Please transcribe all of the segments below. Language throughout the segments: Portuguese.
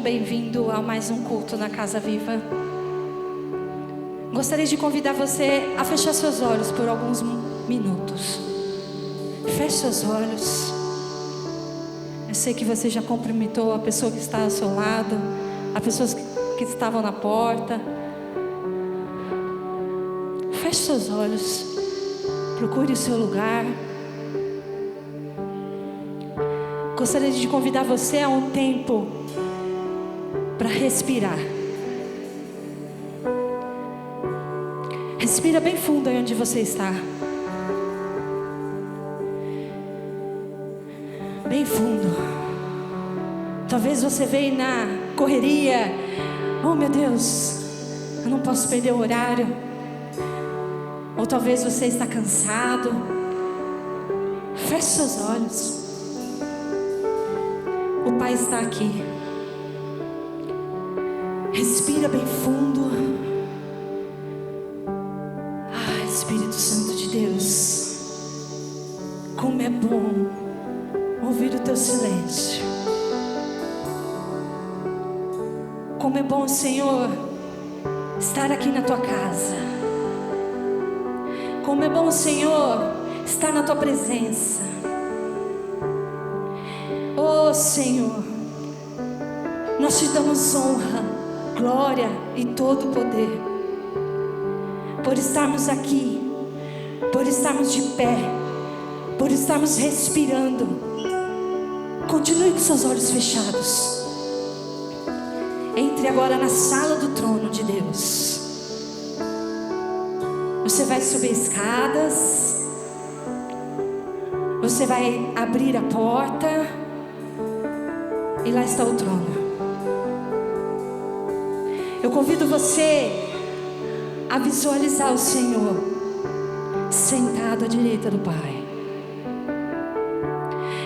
bem-vindo a mais um culto na Casa Viva. Gostaria de convidar você a fechar seus olhos por alguns minutos. Feche seus olhos. Eu sei que você já cumprimentou a pessoa que está ao seu lado, as pessoas que estavam na porta. Feche seus olhos. Procure o seu lugar. Gostaria de convidar você a um tempo para respirar. Respira bem fundo aí onde você está. Bem fundo. Talvez você veio na correria. Oh meu Deus, eu não posso perder o horário. Ou talvez você está cansado. Feche seus olhos. O Pai está aqui. Respira bem fundo. Ah, Espírito Santo de Deus, como é bom ouvir o teu silêncio. Como é bom, Senhor, estar aqui na tua casa. Como é bom, Senhor, estar na tua presença. Oh Senhor, nós te damos honra, glória e todo o poder por estarmos aqui, por estarmos de pé, por estarmos respirando. Continue com seus olhos fechados. Entre agora na sala do trono de Deus. Você vai subir escadas. Você vai abrir a porta. E lá está o trono. Eu convido você a visualizar o Senhor sentado à direita do Pai.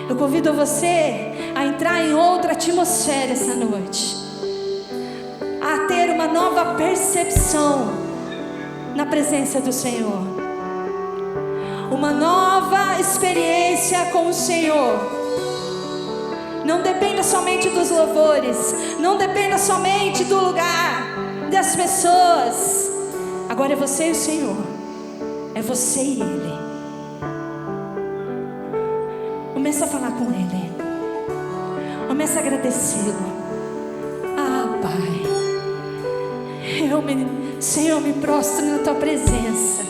Eu convido você a entrar em outra atmosfera essa noite, a ter uma nova percepção na presença do Senhor, uma nova experiência com o Senhor. Não dependa somente dos louvores, não dependa somente do lugar, das pessoas. Agora é você e o Senhor, é você e Ele. Começa a falar com Ele, começa a agradecê-lo. Ah, Pai, Senhor, me prostro na tua presença.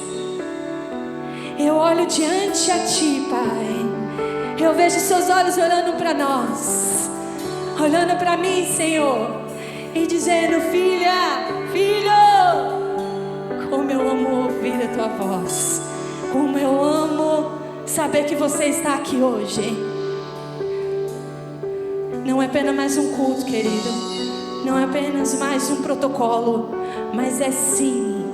Eu olho diante a Ti, Pai. Eu vejo seus olhos olhando para nós, olhando para mim, Senhor, e dizendo: filha, filho, como eu amo ouvir a tua voz, como eu amo saber que você está aqui hoje. Não é apenas mais um culto, querido, não é apenas mais um protocolo, mas é sim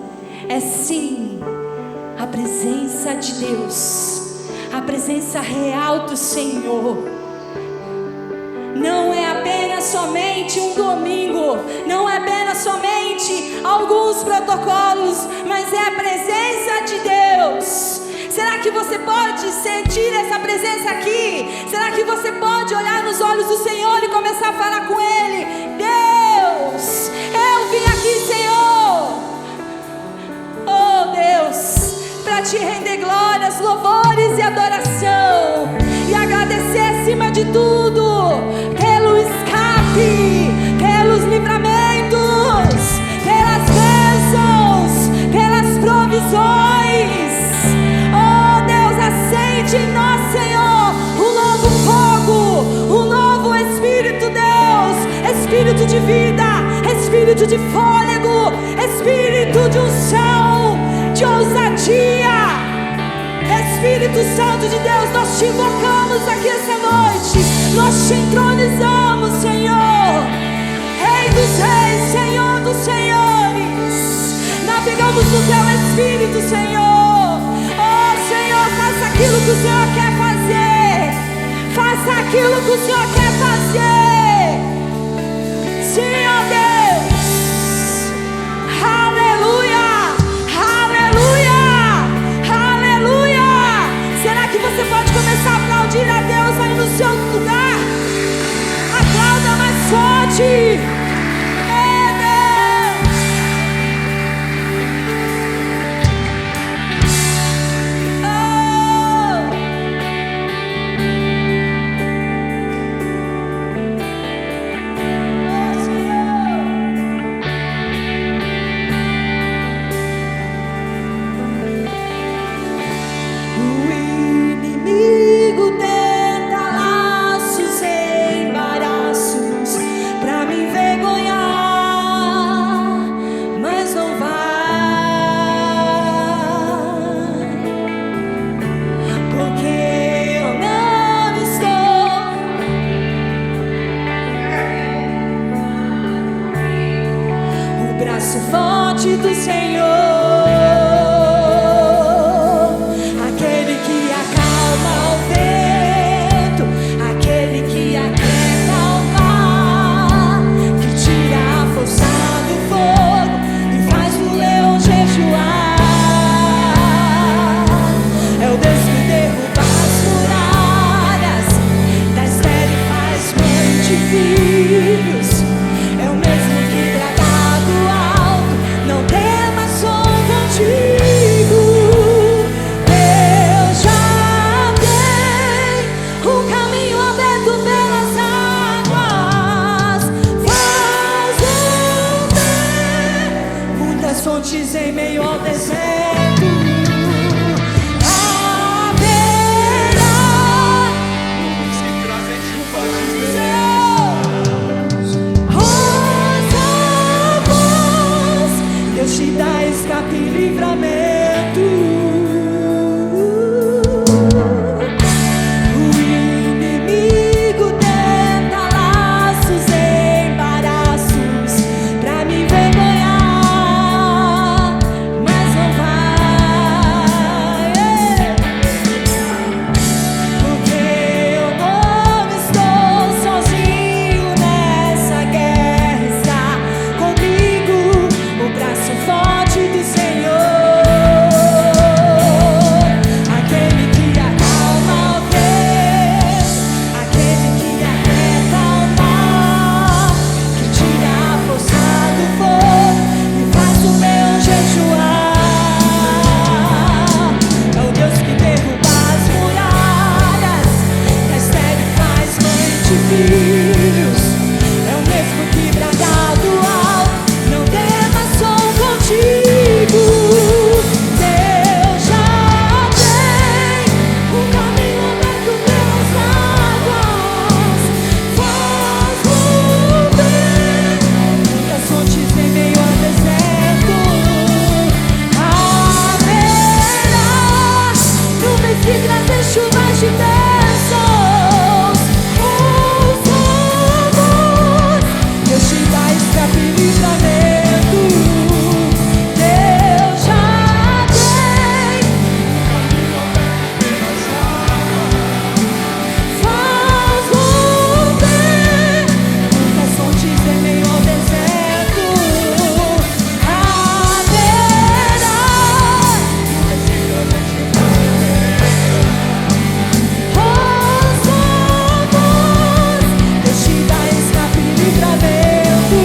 a presença de Deus, a presença real do Senhor. Não é apenas somente um domingo, não é apenas somente alguns protocolos, mas é a presença de Deus. Será que você pode sentir essa presença aqui? Será que você pode olhar nos olhos do Senhor e começar a falar com Ele? Deus, eu vim aqui, Senhor. Oh Deus, para te render glórias, louvores e adoração, e agradecer acima de tudo pelo escape, pelos livramentos, pelas bênçãos, pelas provisões. Oh Deus, acende em nós, Senhor, um novo fogo, um novo Espírito, Deus, Espírito de vida, Espírito de fôlego, Espírito de unção, de ousadia. Espírito Santo de Deus, nós te invocamos aqui essa noite, nós te entronizamos, Senhor, Rei dos reis, Senhor dos senhores. Navegamos no teu Espírito, Senhor. Oh Senhor, faça aquilo que o Senhor quer fazer, faça aquilo que o Senhor quer fazer. Sim, ó Deus. Aleluia. Você pode começar a aplaudir a Deus aí no seu lugar. Aplauda mais forte. fonte do Senhor, aquele que acalma o vento, aquele que aquieta o mar, que tira a força do fogo e faz o leão jejuar. É o Deus que derruba as muralhas, da estéril faz mãe de filhos. É o mesmo que brada do alto, não temas, sou contigo. Eu já dei um caminho aberto pelas águas, faz o bem, muitas fontes em meio ao deserto. Deus te dá escape e livramento. O inimigo tenta laços, embaraços pra me envergonhar, mas não vai, porque eu não estou sozinho nessa guerra, está comigo o braço forte do Senhor, aquele que acalma o vento, aquele que aquieta o mar, que tira a força do fogo e faz o leão jejuar. É o Deus que derruba as muralhas, que a estéril faz mãe de filhos. É o mesmo que brada do alto, não temas, sou contigo. Deus já tem um caminho aberto pelas águas, faz o bem, muitas fontes em meio ao deserto. Haverá nuvens que trazem chuvas de bênçãos. Os amores, Deus te dá escape e livramento. Deus já tem faz o bem, muitas fontes em meio ao deserto. Haverá os amores, Deus te dá escape e livramento.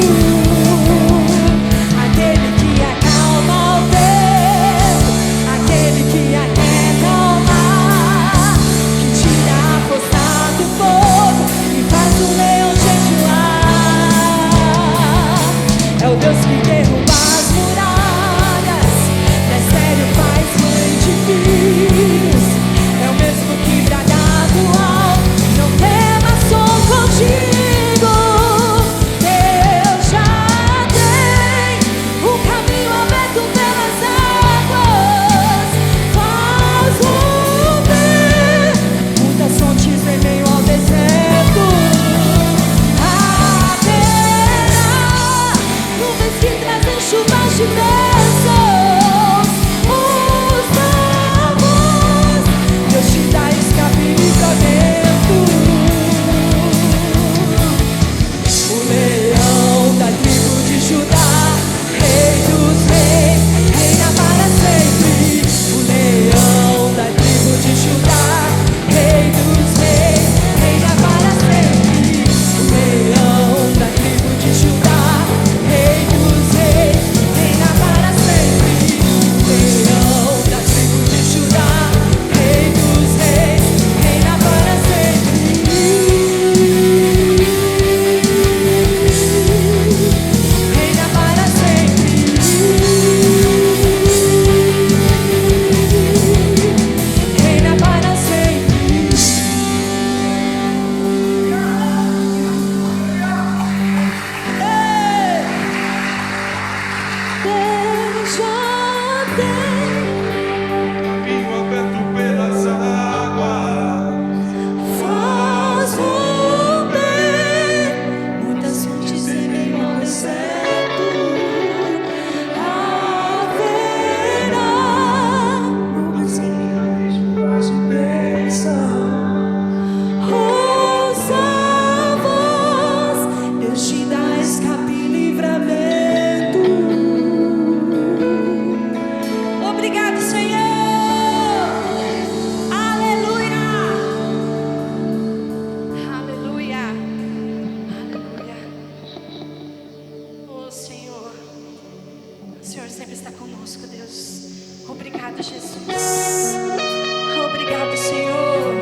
Aquele que acalma o vento, aquele que aquieta o mar, que tira a força do fogo e faz o leão jejuar. É o Deus que derruba as muralhas, da estéril faz mãe de filhos. É o mesmo que brada do alto, não temas, sou contigo. Deus já tem um caminho aberto pelas águas, faz o bem, muitas fontes em meio ao deserto. Haverá nuvens que sempre está conosco, Deus. Obrigado, Jesus. Obrigado, Senhor.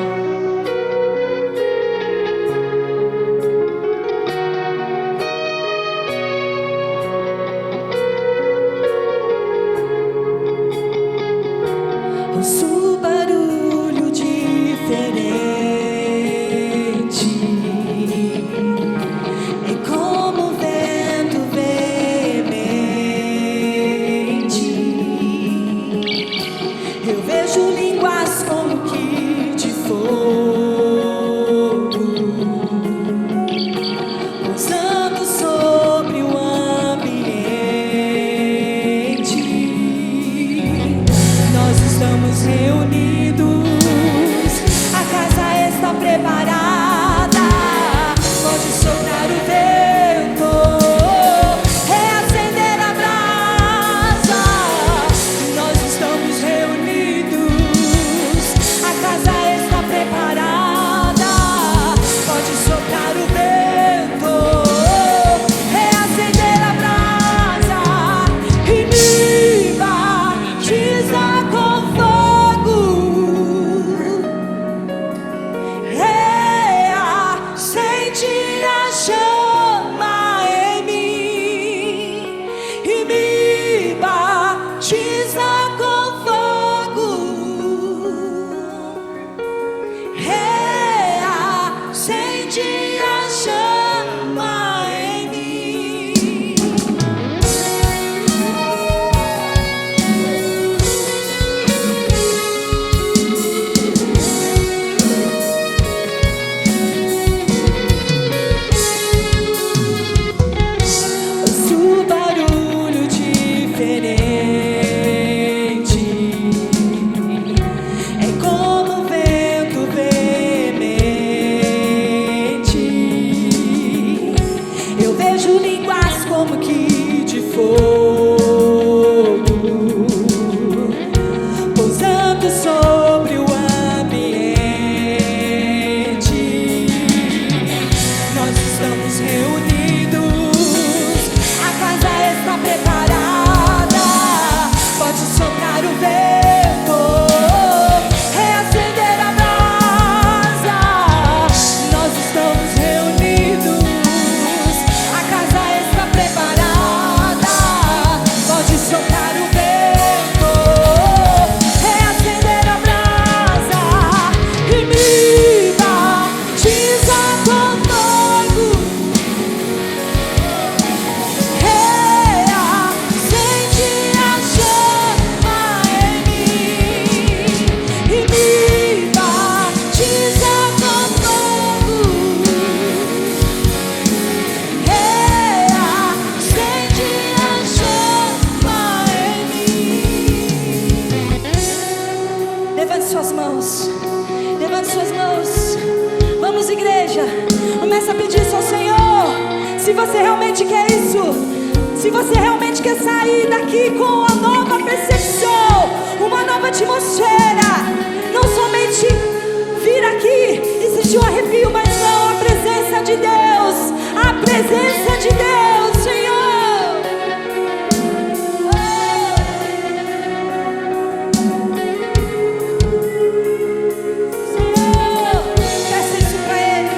Ouço um barulho diferente. É como um vento veemente. Eu vejo línguas como que de fogo, pousando sobre o ambiente. Nós estamos reunidos, a casa está preparada. Pode soltar o vento, reacender a brasa. Nós estamos reunidos, a casa está preparada. Pode soltar o vento, reacender a brasa. E me batiza com fogo, reacende a chama em mim. E me batiza com fogo, reacende a chama em mim. Ouço um barulho diferente. É como um vento veemente. Eu vejo línguas como que de fogo, pousando sobre o ambiente. Nós estamos reunidos, a casa está preparada. Pode soprar o vento, reacender a brasa. Nós estamos reunidos, a casa está preparada. Pode soprar o vento, reacender a brasa. E me batiza com fogo, reacende a chama em mim. E me batiza com fogo, reacende a chama em mim. Levante suas mãos, levante suas mãos. Vamos, igreja, começa a pedir isso ao Senhor. Se você realmente quer isso, se você realmente quer sair daqui com uma nova percepção, uma nova atmosfera, não somente vir aqui e sentir um arrepio, mas não, a presença de Deus, a presença de Deus, Senhor. Senhor, peça isso pra Ele.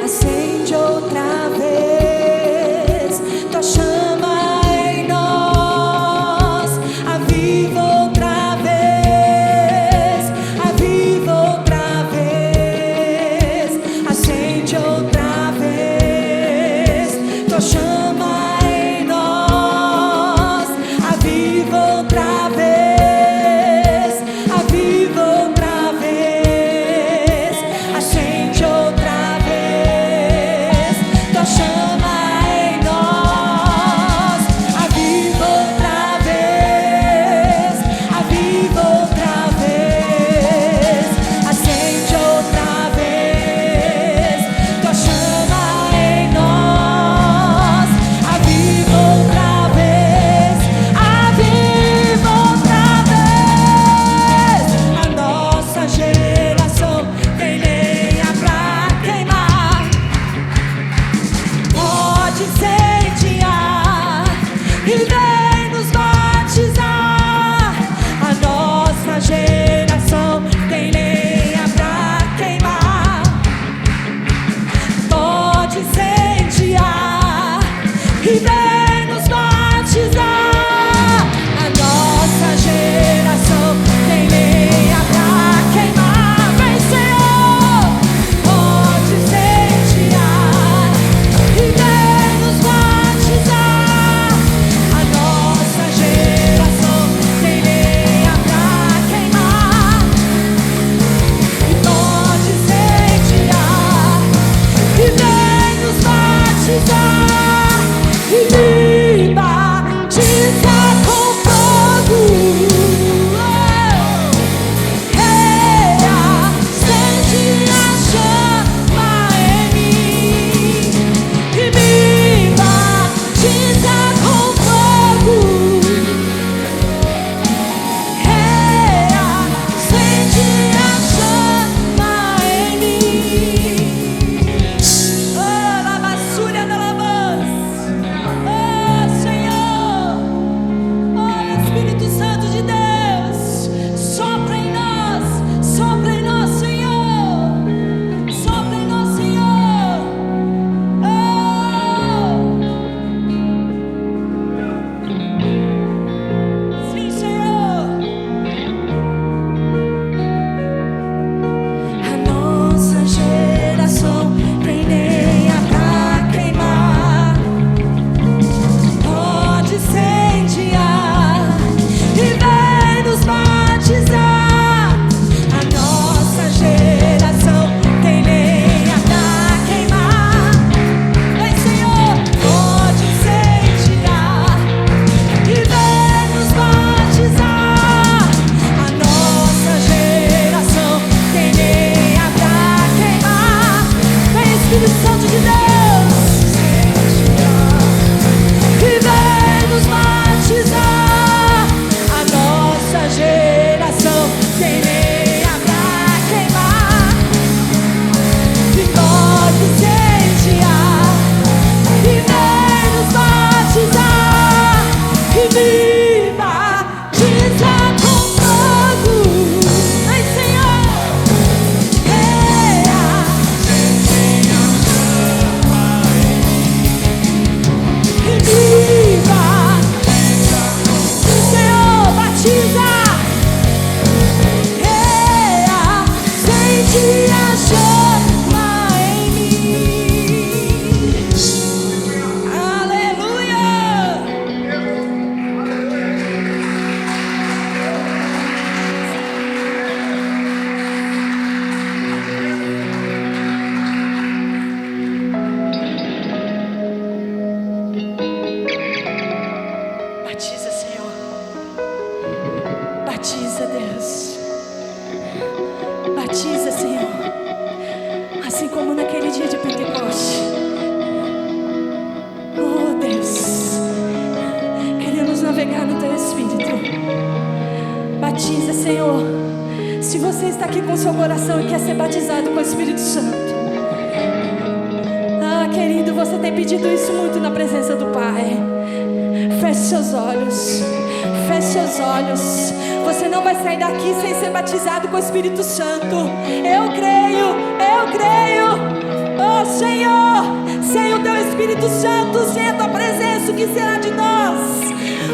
Acende outra vez tua chama em nós. Aviva outra vez, aviva outra vez. assim como naquele dia de Pentecoste. Oh Deus, queremos navegar no Teu Espírito. Batiza, Senhor. Se você está aqui com o seu coração e quer ser batizado com o Espírito Santo, querido, você tem pedido isso muito na presença do Pai. Feche seus olhos. Feche seus olhos. Você não vai sair daqui sem ser batizado com o Espírito Santo. Eu creio. Oh Senhor, sem o Teu Espírito Santo, sem a Tua presença, o que será de nós?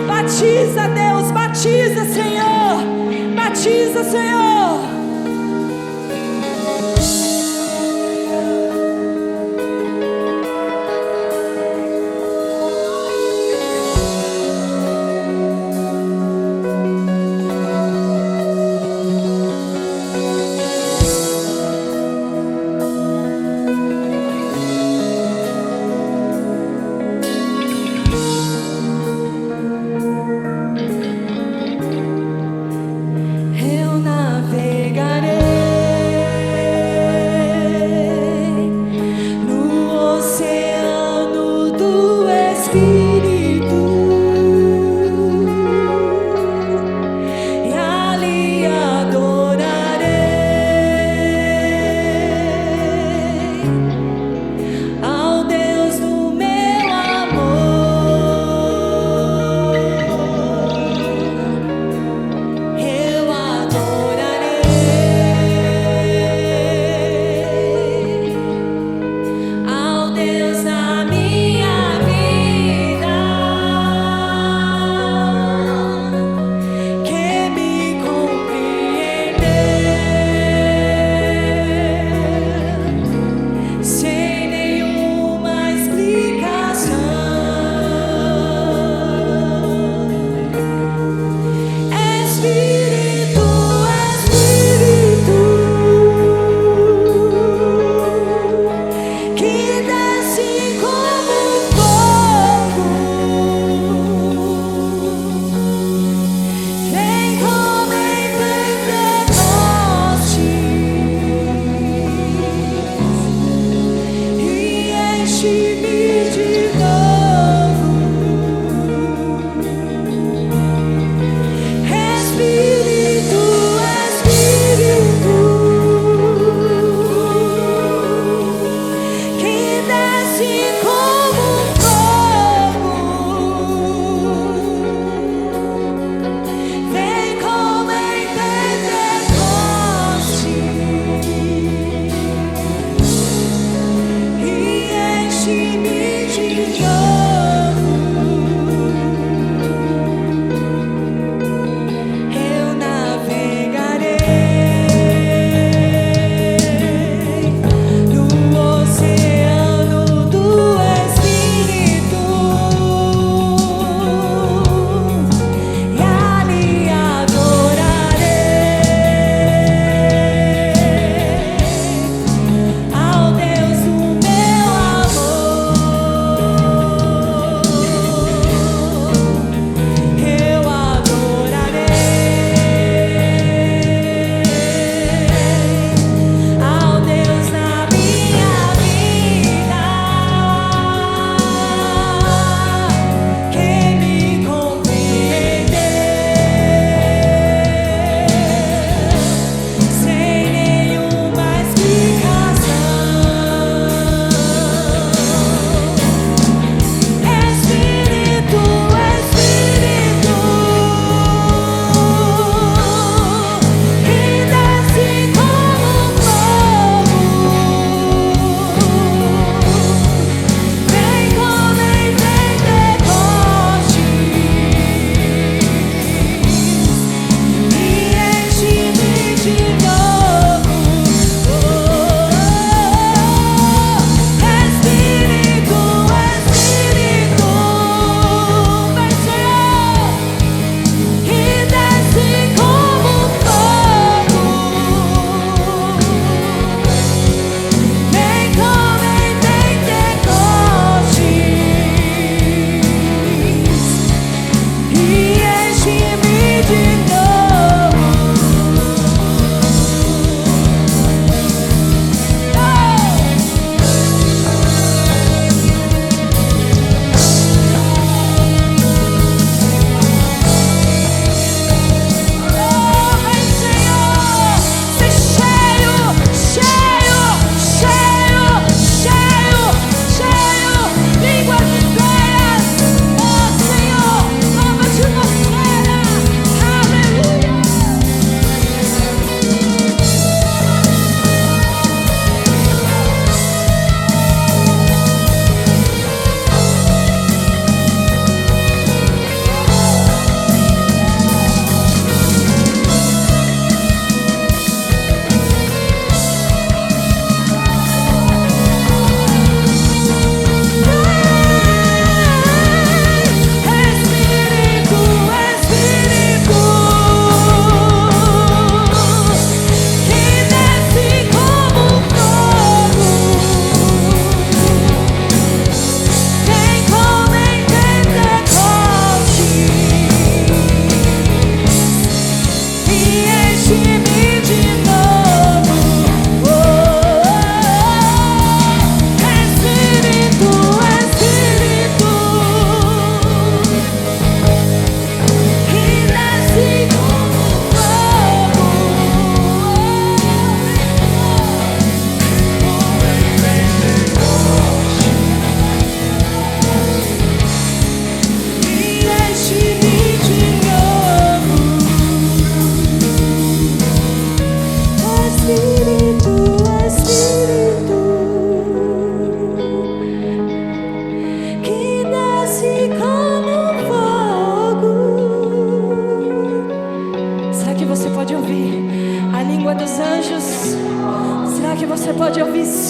Batiza, Deus, batiza, Senhor. Batiza, Senhor. Eu navegarei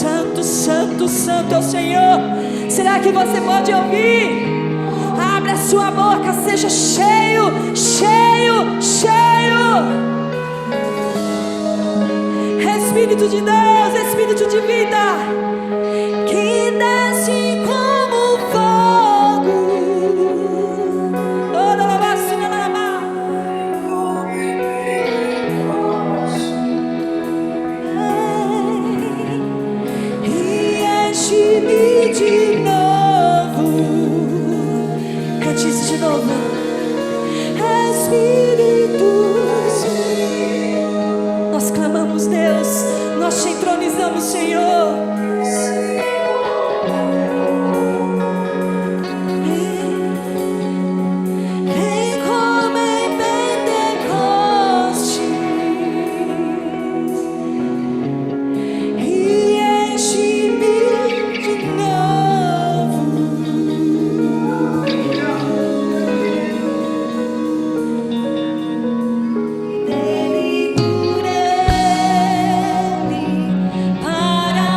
santo, santo, santo é o Senhor. Será que você pode ouvir? Abre a sua boca, seja cheio, cheio, cheio. Espírito de Deus, Espírito de vida, que desce como fogo. E enche-me de novo. Cante isso de novo. Espírito, nós clamamos, Deus, nós te entronizamos, Senhor. Vem como em Pentecostes e enche-me de novo. Dele por ele, para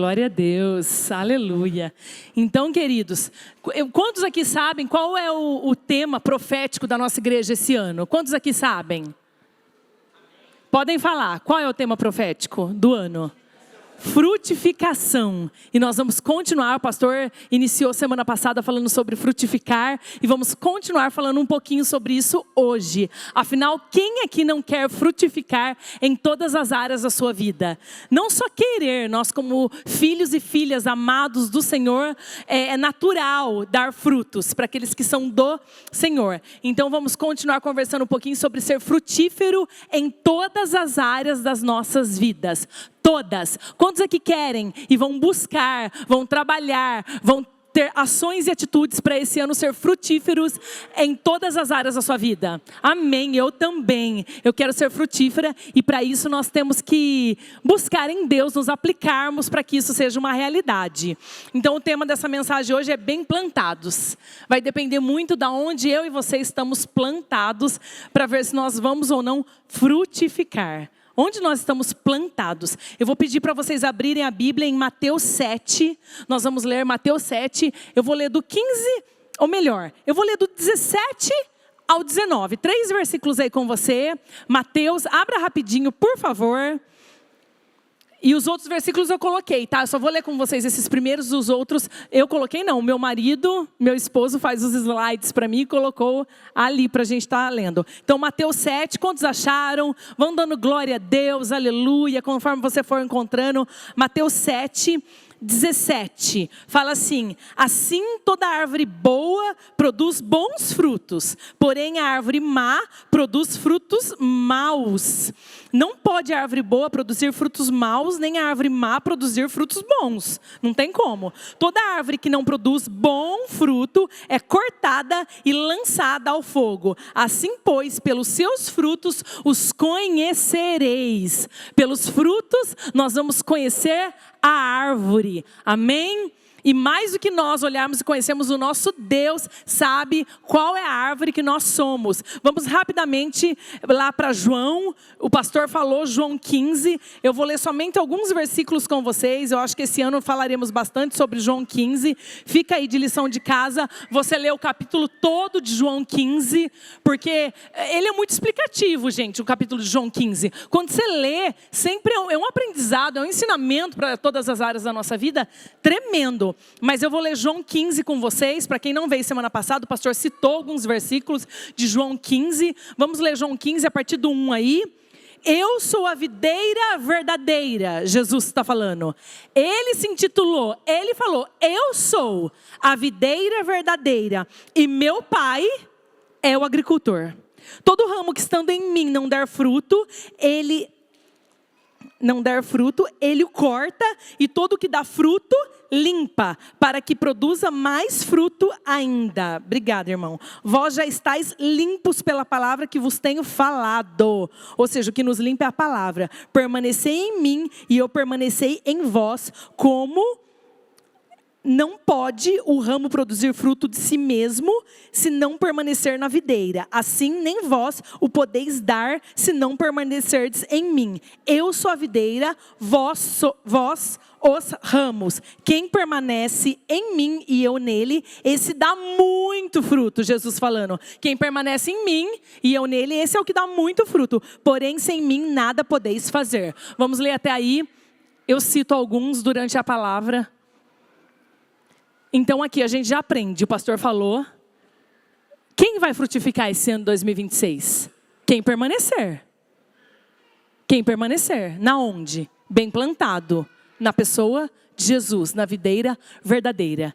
glória a Deus, aleluia. Então, queridos, quantos aqui sabem qual é o tema profético da nossa igreja esse ano? Quantos aqui sabem? Podem falar, qual é o tema profético do ano? Frutificação. E nós vamos continuar, o pastor iniciou semana passada falando sobre frutificar e vamos continuar falando um pouquinho sobre isso hoje. Afinal, quem aqui não quer frutificar em todas as áreas da sua vida? Não só querer, nós como filhos e filhas amados do Senhor, é natural dar frutos para aqueles que são do Senhor. Então vamos continuar conversando um pouquinho sobre ser frutífero em todas as áreas das nossas vidas. Todas. Quantos aqui querem e vão buscar, vão trabalhar, vão ter ações e atitudes para esse ano ser frutíferos em todas as áreas da sua vida? Amém, eu também. Eu quero ser frutífera e para isso nós temos que buscar em Deus, nos aplicarmos para que isso seja uma realidade. Então o tema dessa mensagem hoje é bem plantados. Vai depender muito de onde eu e você estamos plantados para ver se nós vamos ou não frutificar. Onde nós estamos plantados. Eu vou pedir para vocês abrirem a Bíblia em Mateus 7. Nós vamos ler Mateus 7. Eu vou ler do 15, ou melhor, eu vou ler do 17 ao 19. 3 versículos aí com você. Mateus, abra rapidinho, por favor. E os outros versículos eu coloquei, tá? Eu só vou ler com vocês esses primeiros, os outros eu coloquei não. Meu marido, meu esposo faz os slides para mim e colocou ali para a gente estar lendo. Então Mateus 7, quantos acharam? Vão dando glória a Deus, aleluia, conforme você for encontrando. Mateus 7, 17, fala assim: assim toda árvore boa produz bons frutos, porém a árvore má produz frutos maus. Não pode a árvore boa produzir frutos maus, nem a árvore má produzir frutos bons. Não tem como. Toda árvore que não produz bom fruto é cortada e lançada ao fogo. Assim, pois, pelos seus frutos os conhecereis. Pelos frutos nós vamos conhecer a árvore. Amém? E mais do que nós olharmos e conhecemos o nosso Deus, sabe qual é a árvore que nós somos. Vamos rapidamente lá para João. O pastor falou João 15. Eu vou ler somente alguns versículos com vocês. Eu acho que esse ano falaremos bastante sobre João 15. Fica aí de lição de casa. Você lê o capítulo todo de João 15. Porque ele é muito explicativo, gente, o capítulo de João 15. Quando você lê, sempre é um aprendizado, é um ensinamento para todas as áreas da nossa vida tremendo. Mas eu vou ler João 15 com vocês. Para quem não veio semana passada, o pastor citou alguns versículos de João 15. Vamos ler João 15 a partir do 1 aí. Eu sou a videira verdadeira, Jesus está falando. Ele se intitulou, ele falou, eu sou a videira verdadeira e meu pai é o agricultor. Todo ramo que estando em mim não der fruto, ele o corta, e todo que dá fruto, limpa, para que produza mais fruto ainda. Obrigada, irmão. Vós já estáis limpos pela palavra que vos tenho falado. Ou seja, o que nos limpa é a palavra. Permanecei em mim e eu permanecei em vós, como não pode o ramo produzir fruto de si mesmo, se não permanecer na videira. Assim, nem vós o podeis dar, se não permanecerdes em mim. Eu sou a videira, vós os ramos. Quem permanece em mim e eu nele, esse dá muito fruto. Jesus falando. Quem permanece em mim e eu nele, esse é o que dá muito fruto. Porém, sem mim nada podeis fazer. Vamos ler até aí. Eu cito alguns durante a palavra. Então aqui a gente já aprende, o pastor falou, quem vai frutificar esse ano 2026? Quem permanecer. Quem permanecer. Na onde? Bem plantado. Na pessoa de Jesus, na videira verdadeira.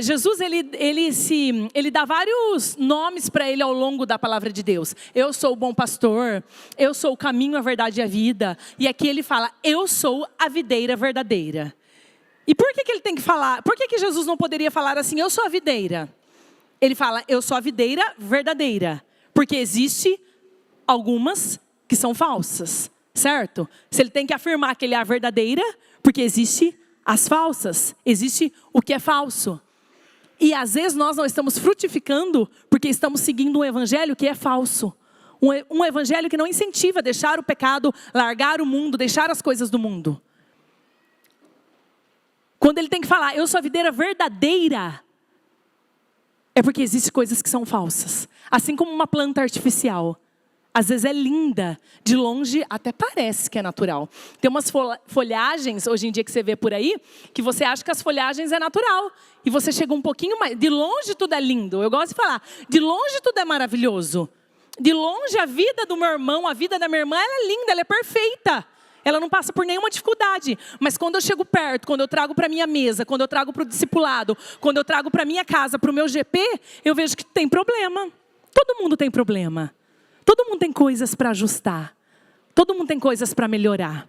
Jesus, ele dá vários nomes para ele ao longo da palavra de Deus. Eu sou o bom pastor, eu sou o caminho, a verdade e a vida. E aqui ele fala, eu sou a videira verdadeira. E por que ele tem que falar? Por que Jesus não poderia falar assim, eu sou a videira? Ele fala, eu sou a videira verdadeira. Porque existe algumas que são falsas, certo? Se ele tem que afirmar que ele é a verdadeira, porque existe as falsas, existe o que é falso. E às vezes nós não estamos frutificando porque estamos seguindo um evangelho que é falso. Um evangelho que não incentiva deixar o pecado, largar o mundo, deixar as coisas do mundo. Quando ele tem que falar, eu sou a videira verdadeira, é porque existem coisas que são falsas. Assim como uma planta artificial. Às vezes é linda, de longe até parece que é natural. Tem umas folhagens, hoje em dia que você vê por aí, que você acha que as folhagens é natural. E você chega um pouquinho mais, de longe tudo é lindo. Eu gosto de falar, de longe tudo é maravilhoso. De longe a vida do meu irmão, a vida da minha irmã, ela é linda, ela é perfeita. Ela não passa por nenhuma dificuldade. Mas quando eu chego perto, quando eu trago para a minha mesa, quando eu trago para o discipulado, quando eu trago para a minha casa, para o meu GP, eu vejo que tem problema. Todo mundo tem problema. Todo mundo tem coisas para ajustar. Todo mundo tem coisas para melhorar.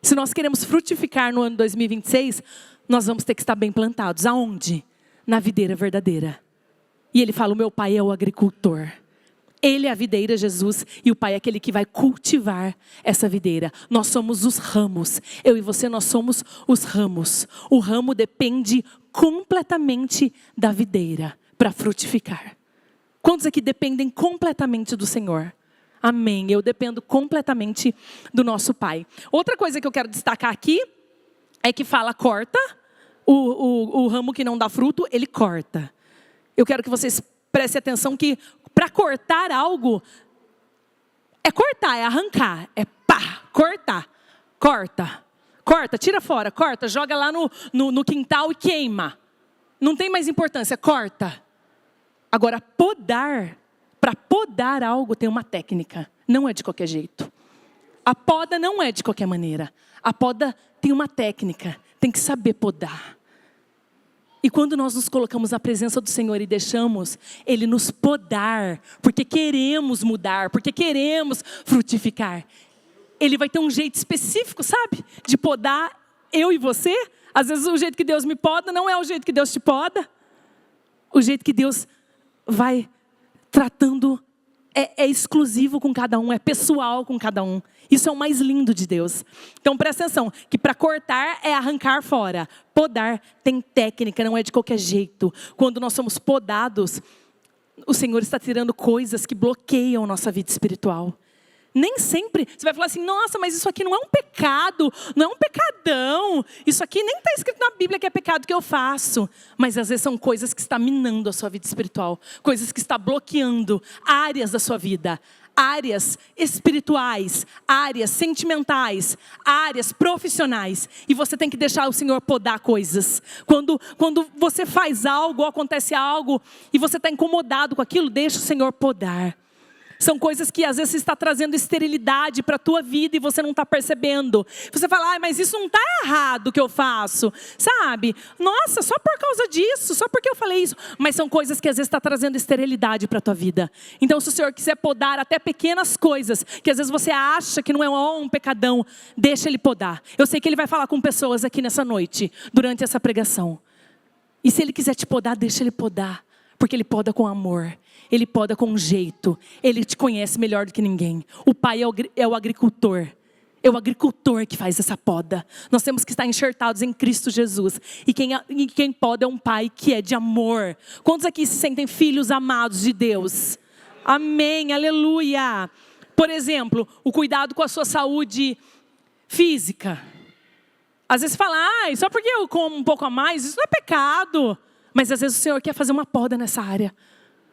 Se nós queremos frutificar no ano 2026, nós vamos ter que estar bem plantados. Aonde? Na videira verdadeira. E ele fala, o meu pai é o agricultor. Ele é a videira, Jesus, e o pai é aquele que vai cultivar essa videira. Nós somos os ramos. Eu e você, nós somos os ramos. O ramo depende completamente da videira para frutificar. Quantos aqui dependem completamente do Senhor? Amém. Eu dependo completamente do nosso Pai. Outra coisa que eu quero destacar aqui é que fala corta. O ramo que não dá fruto, ele corta. Eu quero que vocês prestem atenção que para cortar algo, é cortar, é arrancar. É pá, cortar. Corta. Corta, tira fora, corta, joga lá no quintal e queima. Não tem mais importância, corta. Agora, podar, para podar algo tem uma técnica, não é de qualquer jeito. A poda não é de qualquer maneira. A poda tem uma técnica, tem que saber podar. E quando nós nos colocamos na presença do Senhor e deixamos Ele nos podar, porque queremos mudar, porque queremos frutificar, Ele vai ter um jeito específico, sabe? De podar eu e você. Às vezes o jeito que Deus me poda não é o jeito que Deus te poda. O jeito que Deus vai tratando é exclusivo com cada um, é pessoal com cada um. Isso é o mais lindo de Deus. Então presta atenção, que para cortar é arrancar fora. Podar tem técnica, não é de qualquer jeito. Quando nós somos podados, o Senhor está tirando coisas que bloqueiam nossa vida espiritual. Nem sempre, você vai falar assim, nossa, mas isso aqui não é um pecado, não é um pecadão. Isso aqui nem está escrito na Bíblia que é pecado que eu faço. Mas às vezes são coisas que estão minando a sua vida espiritual. Coisas que estão bloqueando áreas da sua vida. Áreas espirituais, áreas sentimentais, áreas profissionais. E você tem que deixar o Senhor podar coisas. Quando você faz algo, ou acontece algo, e você está incomodado com aquilo, deixa o Senhor podar. São coisas que às vezes está trazendo esterilidade para a tua vida e você não está percebendo. Você fala, mas isso não está errado o que eu faço. Sabe? Nossa, só por causa disso, só porque eu falei isso. Mas são coisas que às vezes está trazendo esterilidade para a tua vida. Então se o Senhor quiser podar até pequenas coisas, que às vezes você acha que não é um pecadão, deixa Ele podar. Eu sei que Ele vai falar com pessoas aqui nessa noite, durante essa pregação. E se Ele quiser te podar, deixa Ele podar. Porque Ele poda com amor. Ele poda com jeito. Ele te conhece melhor do que ninguém. O pai é o agricultor. É o agricultor que faz essa poda. Nós temos que estar enxertados em Cristo Jesus. E quem poda é um pai que é de amor. Quantos aqui se sentem filhos amados de Deus? Amém, aleluia. Por exemplo, o cuidado com a sua saúde física. Às vezes fala, só porque eu como um pouco a mais, isso não é pecado. Mas às vezes o Senhor quer fazer uma poda nessa área.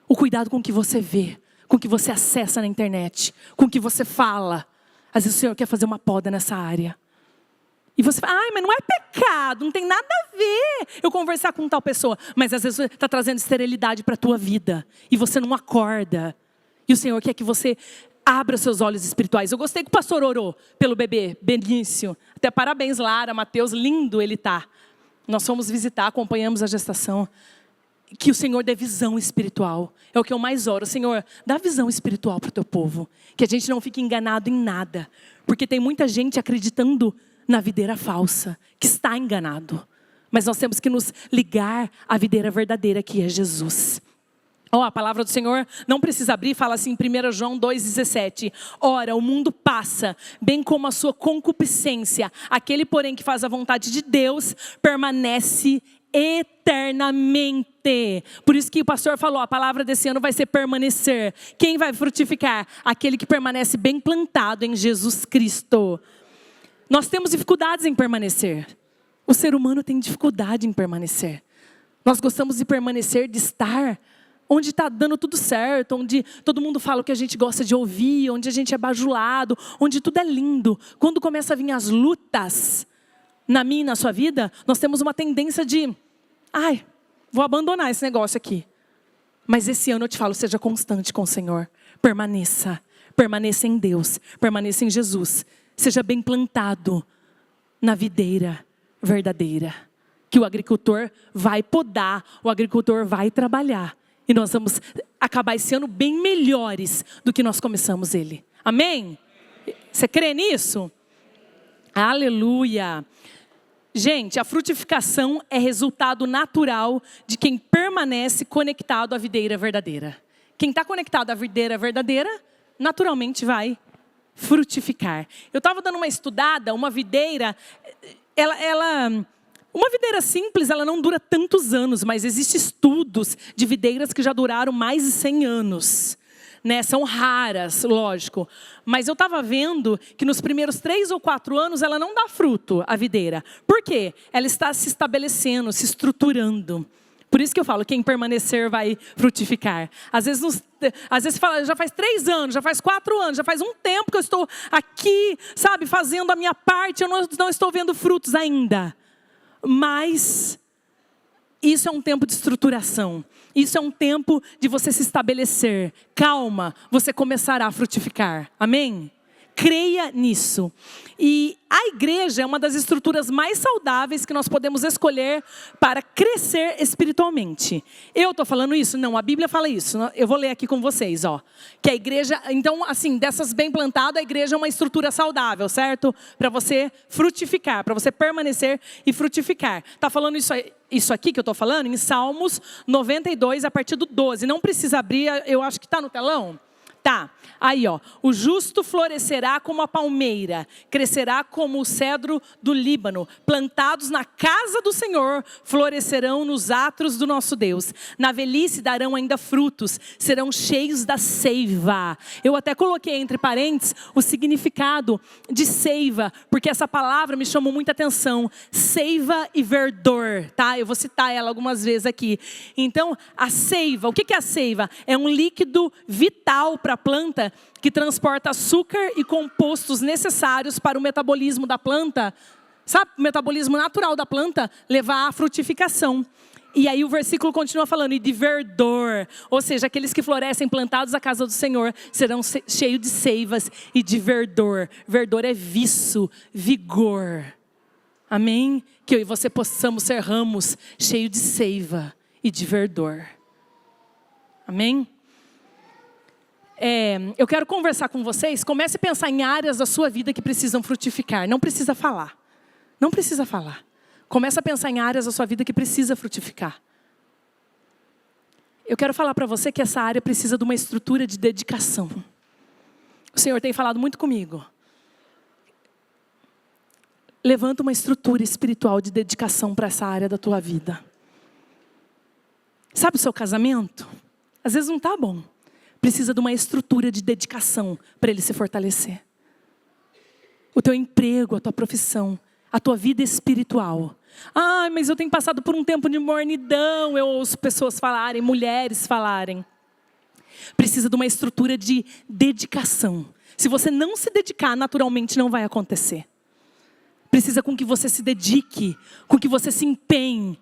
O cuidado com o que você vê, com o que você acessa na internet, com o que você fala. Às vezes o Senhor quer fazer uma poda nessa área. E você fala, mas não é pecado, não tem nada a ver eu conversar com tal pessoa. Mas às vezes está trazendo esterilidade para a tua vida. E você não acorda. E o Senhor quer que você abra seus olhos espirituais. Eu gostei que o pastor orou pelo bebê, Benício. Até parabéns, Lara, Mateus, lindo ele tá. Nós fomos visitar, acompanhamos a gestação. Que o Senhor dê visão espiritual. É o que eu mais oro. Senhor, dá visão espiritual para o teu povo. Que a gente não fique enganado em nada. Porque tem muita gente acreditando na videira falsa. Que está enganado. Mas nós temos que nos ligar à videira verdadeira que é Jesus. A palavra do Senhor não precisa abrir. Fala assim em 1 João 2,17. Ora, o mundo passa, bem como a sua concupiscência. Aquele, porém, que faz a vontade de Deus, permanece eternamente. Por isso que o pastor falou, a palavra desse ano vai ser permanecer. Quem vai frutificar? Aquele que permanece bem plantado em Jesus Cristo. Nós temos dificuldades em permanecer. O ser humano tem dificuldade em permanecer. Nós gostamos de permanecer, de estar onde está dando tudo certo, onde todo mundo fala o que a gente gosta de ouvir, onde a gente é bajulado, onde tudo é lindo. Quando começa a vir as lutas na minha e na sua vida, nós temos uma tendência de, vou abandonar esse negócio aqui. Mas esse ano eu te falo, seja constante com o Senhor. Permaneça em Deus, permaneça em Jesus. Seja bem plantado na videira verdadeira. Que o agricultor vai podar, o agricultor vai trabalhar. E nós vamos acabar esse ano bem melhores do que nós começamos ele. Amém? Você crê nisso? Aleluia! Gente, a frutificação é resultado natural de quem permanece conectado à videira verdadeira. Quem está conectado à videira verdadeira, naturalmente vai frutificar. Eu estava dando uma estudada, uma videira, uma videira simples, ela não dura tantos anos, mas existem estudos de videiras que já duraram mais de 100 anos. Né? São raras, lógico. Mas eu estava vendo que nos primeiros 3 ou 4 anos ela não dá fruto, a videira. Por quê? Ela está se estabelecendo, se estruturando. Por isso que eu falo, quem permanecer vai frutificar. Às vezes fala, já faz 3 anos, já faz 4 anos, já faz um tempo que eu estou aqui, sabe, fazendo a minha parte, eu não estou vendo frutos ainda. Mas isso é um tempo de estruturação. Isso é um tempo de você se estabelecer. Calma, você começará a frutificar. Amém? Creia nisso. E a igreja é uma das estruturas mais saudáveis que nós podemos escolher para crescer espiritualmente. Eu estou falando isso? Não, a Bíblia fala isso. Eu vou ler aqui com vocês, ó. Que a igreja, então, assim, dessas bem plantadas, a igreja é uma estrutura saudável, certo? Para você frutificar, para você permanecer e frutificar. Está falando isso aqui que eu estou falando? Em Salmos 92, a partir do 12. Não precisa abrir, eu acho que está no telão. Tá, aí ó, o justo florescerá como a palmeira, crescerá como o cedro do Líbano, plantados na casa do Senhor, florescerão nos atos do nosso Deus. Na velhice darão ainda frutos, serão cheios da seiva. Eu até coloquei entre parênteses o significado de seiva, porque essa palavra me chamou muita atenção. Seiva e verdor, tá? Eu vou citar ela algumas vezes aqui. Então, a seiva, o que é a seiva? É um líquido vital para a planta que transporta açúcar e compostos necessários para o metabolismo da planta. Sabe, o metabolismo natural da planta levar à frutificação. E aí o versículo continua falando, e de verdor, ou seja, aqueles que florescem plantados à casa do Senhor serão cheios de seivas e de verdor. Verdor é viço, vigor. Amém? Que eu e você possamos ser ramos cheios de seiva e de verdor. Amém? Eu quero conversar com vocês. Comece a pensar em áreas da sua vida que precisam frutificar. Não precisa falar. Não precisa falar. Comece a pensar em áreas da sua vida que precisa frutificar. Eu quero falar para você que essa área precisa de uma estrutura de dedicação. O Senhor tem falado muito comigo. Levanta uma estrutura espiritual de dedicação para essa área da tua vida. Sabe o seu casamento? Às vezes não está bom. Precisa de uma estrutura de dedicação para ele se fortalecer. O teu emprego, a tua profissão, a tua vida espiritual. Mas eu tenho passado por um tempo de mornidão. Eu ouço pessoas falarem, mulheres falarem. Precisa de uma estrutura de dedicação. Se você não se dedicar, naturalmente não vai acontecer. Precisa com que você se dedique, com que você se empenhe,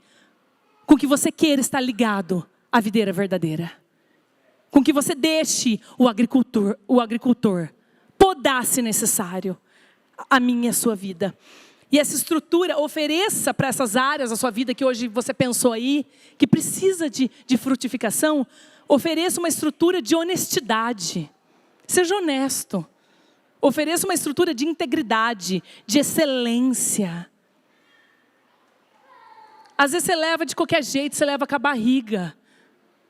com que você queira estar ligado à videira verdadeira. Com que você deixe o agricultor podar se necessário a minha e a sua vida. E essa estrutura ofereça para essas áreas da sua vida que hoje você pensou aí, que precisa de frutificação, ofereça uma estrutura de honestidade. Seja honesto. Ofereça uma estrutura de integridade, de excelência. Às vezes você leva de qualquer jeito, você leva com a barriga.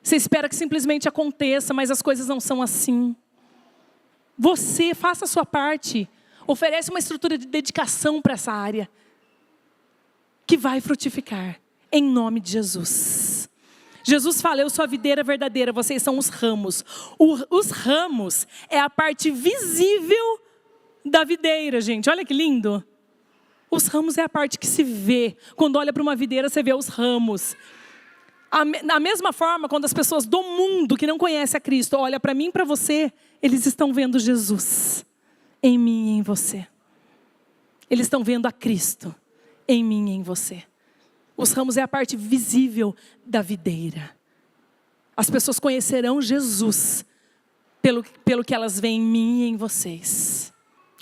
Você espera que simplesmente aconteça, mas as coisas não são assim. Você faça a sua parte. Oferece uma estrutura de dedicação para essa área. Que vai frutificar. Em nome de Jesus. Jesus fala, eu sou a videira verdadeira, vocês são os ramos. Os ramos é a parte visível da videira, gente. Olha que lindo. Os ramos é a parte que se vê. Quando olha para uma videira, você vê os ramos. Da mesma forma, quando as pessoas do mundo que não conhecem a Cristo olham para mim e para você, eles estão vendo Jesus em mim e em você. Eles estão vendo a Cristo em mim e em você. Os ramos é a parte visível da videira. As pessoas conhecerão Jesus pelo que elas veem em mim e em vocês.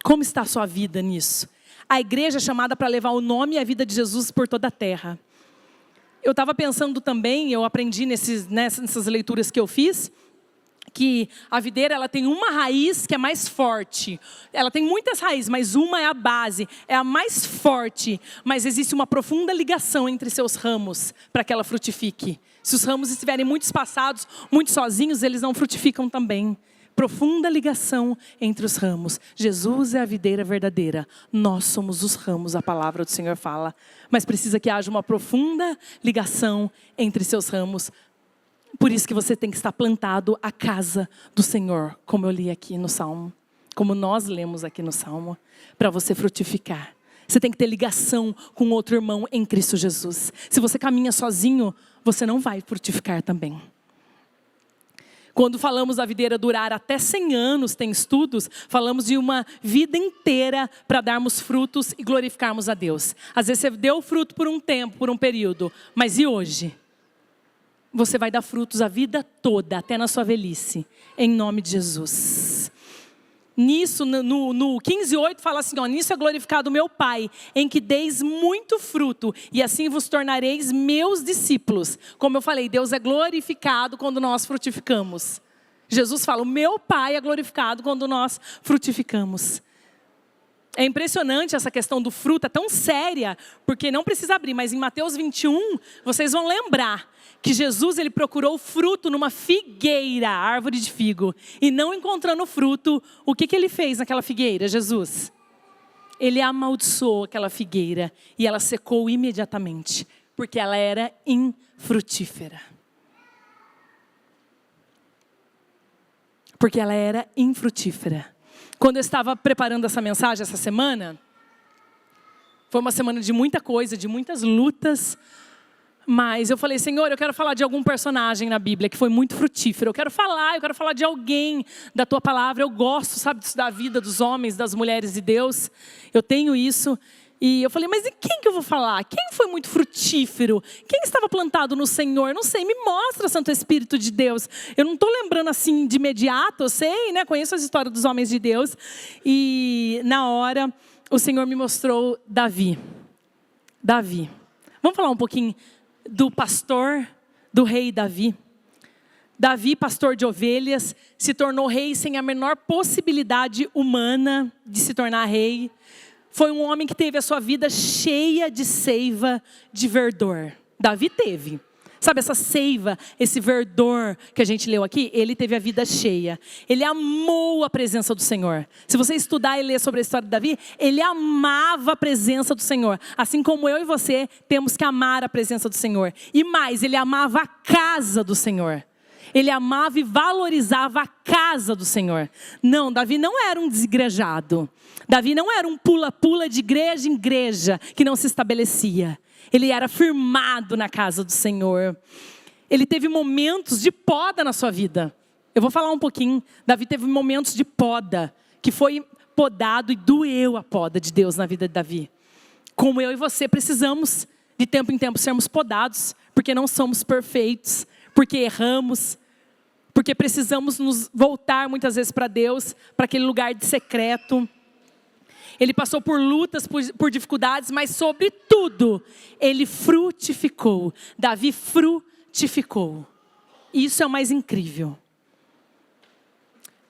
Como está a sua vida nisso? A igreja é chamada para levar o nome e a vida de Jesus por toda a terra. Eu estava pensando também, eu aprendi nessas leituras que eu fiz, que a videira ela tem uma raiz que é mais forte. Ela tem muitas raízes, mas uma é a base, é a mais forte. Mas existe uma profunda ligação entre seus ramos para que ela frutifique. Se os ramos estiverem muito espaçados, muito sozinhos, eles não frutificam também. Profunda ligação entre os ramos. Jesus é a videira verdadeira. Nós somos os ramos, a palavra do Senhor fala. Mas precisa que haja uma profunda ligação entre seus ramos. Por isso que você tem que estar plantado à casa do Senhor, como eu li aqui no Salmo. Como nós lemos aqui no Salmo, para você frutificar. Você tem que ter ligação com outro irmão em Cristo Jesus. Se você caminha sozinho, você não vai frutificar também. Quando falamos da videira durar até 100 anos, tem estudos, falamos de uma vida inteira para darmos frutos e glorificarmos a Deus. Às vezes você deu fruto por um tempo, por um período, mas e hoje? Você vai dar frutos a vida toda, até na sua velhice, em nome de Jesus. Nisso, no 15:8 fala assim, nisso é glorificado o meu Pai, em que deis muito fruto, e assim vos tornareis meus discípulos. Como eu falei, Deus é glorificado quando nós frutificamos. Jesus fala, o meu Pai é glorificado quando nós frutificamos. É impressionante essa questão do fruto, é tão séria, porque não precisa abrir, mas em Mateus 21, vocês vão lembrar que Jesus ele procurou fruto numa figueira, árvore de figo, e não encontrando fruto, o que ele fez naquela figueira, Jesus? Ele amaldiçoou aquela figueira e ela secou imediatamente, porque ela era infrutífera. Porque ela era infrutífera. Quando eu estava preparando essa mensagem essa semana, foi uma semana de muita coisa, de muitas lutas, mas eu falei, Senhor, eu quero falar de algum personagem na Bíblia que foi muito frutífero. Eu quero falar de alguém da Tua palavra. Eu gosto, sabe, da vida dos homens, das mulheres de Deus. Eu tenho isso. E eu falei, mas em quem que eu vou falar? Quem foi muito frutífero? Quem estava plantado no Senhor? Não sei, me mostra, Santo Espírito de Deus. Eu não estou lembrando assim de imediato, eu sei, né? Conheço as histórias dos homens de Deus. E na hora, o Senhor me mostrou Davi. Davi. Vamos falar um pouquinho do pastor, do rei Davi. Davi, pastor de ovelhas, se tornou rei sem a menor possibilidade humana de se tornar rei. Foi um homem que teve a sua vida cheia de seiva, de verdor. Davi teve. Sabe essa seiva, esse verdor que a gente leu aqui? Ele teve a vida cheia. Ele amou a presença do Senhor. Se você estudar e ler sobre a história de Davi, ele amava a presença do Senhor. Assim como eu e você temos que amar a presença do Senhor. E mais, ele amava a casa do Senhor. Ele amava e valorizava a casa do Senhor. Não, Davi não era um desigrejado. Davi não era um pula-pula de igreja em igreja que não se estabelecia. Ele era firmado na casa do Senhor. Ele teve momentos de poda na sua vida. Eu vou falar um pouquinho. Davi teve momentos de poda, que foi podado e doeu a poda de Deus na vida de Davi. Como eu e você precisamos, de tempo em tempo, sermos podados, porque não somos perfeitos, porque erramos, porque precisamos nos voltar muitas vezes para Deus, para aquele lugar de secreto. Ele passou por lutas, por dificuldades, mas sobretudo, ele frutificou. Davi frutificou. Isso é o mais incrível.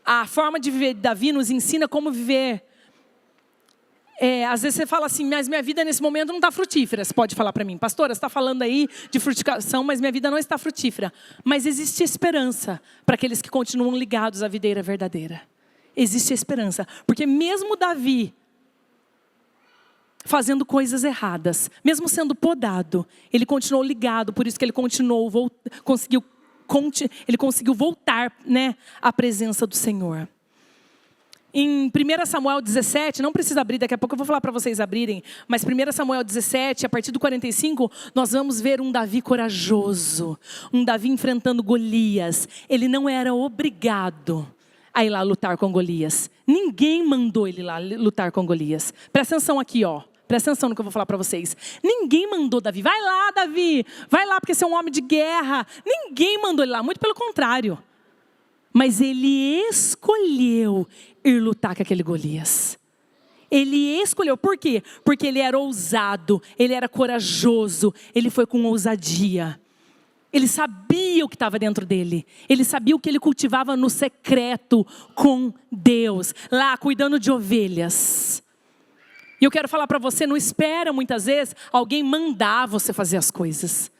A forma de viver de Davi nos ensina como viver. Às vezes você fala assim, mas minha vida nesse momento não está frutífera. Você pode falar para mim, pastora, você está falando aí de frutificação, mas minha vida não está frutífera. Mas existe esperança para aqueles que continuam ligados à videira verdadeira. Existe esperança, porque mesmo Davi fazendo coisas erradas, mesmo sendo podado, ele continuou ligado, por isso que ele conseguiu voltar, né, à presença do Senhor. em 1 Samuel 17, não precisa abrir, daqui a pouco eu vou falar para vocês abrirem, mas 1 Samuel 17, a partir do 45, nós vamos ver um Davi corajoso, um Davi enfrentando Golias. Ele não era obrigado a ir lá lutar com Golias. Ninguém mandou ele lá lutar com Golias. Presta atenção aqui, ó. Presta atenção no que eu vou falar para vocês. Ninguém mandou Davi. Vai lá, Davi. Vai lá, porque você é um homem de guerra. Ninguém mandou ele lá, muito pelo contrário. Mas ele escolheu ir lutar com aquele Golias. Ele escolheu. Por quê? Porque ele era ousado, ele era corajoso, ele foi com ousadia. Ele sabia o que estava dentro dele. Ele sabia o que ele cultivava no secreto com Deus. Lá, cuidando de ovelhas. E eu quero falar para você, não espera muitas vezes alguém mandar você fazer as coisas.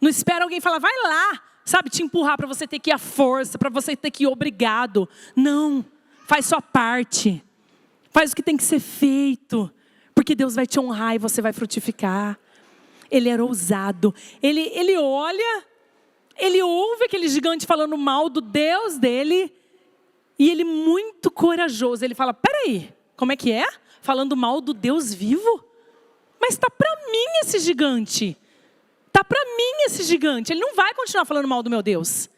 Não espera alguém falar, vai lá. Sabe, te empurrar para você ter que ir à força, para você ter que ir obrigado. Não, faz sua parte. Faz o que tem que ser feito. Porque Deus vai te honrar e você vai frutificar. Ele era ousado. Ele olha, ele ouve aquele gigante falando mal do Deus dele. E ele muito corajoso, ele fala, peraí, como é que é? Falando mal do Deus vivo? Mas está para mim esse gigante. Está para mim esse gigante. Ele não vai continuar falando mal do meu Deus.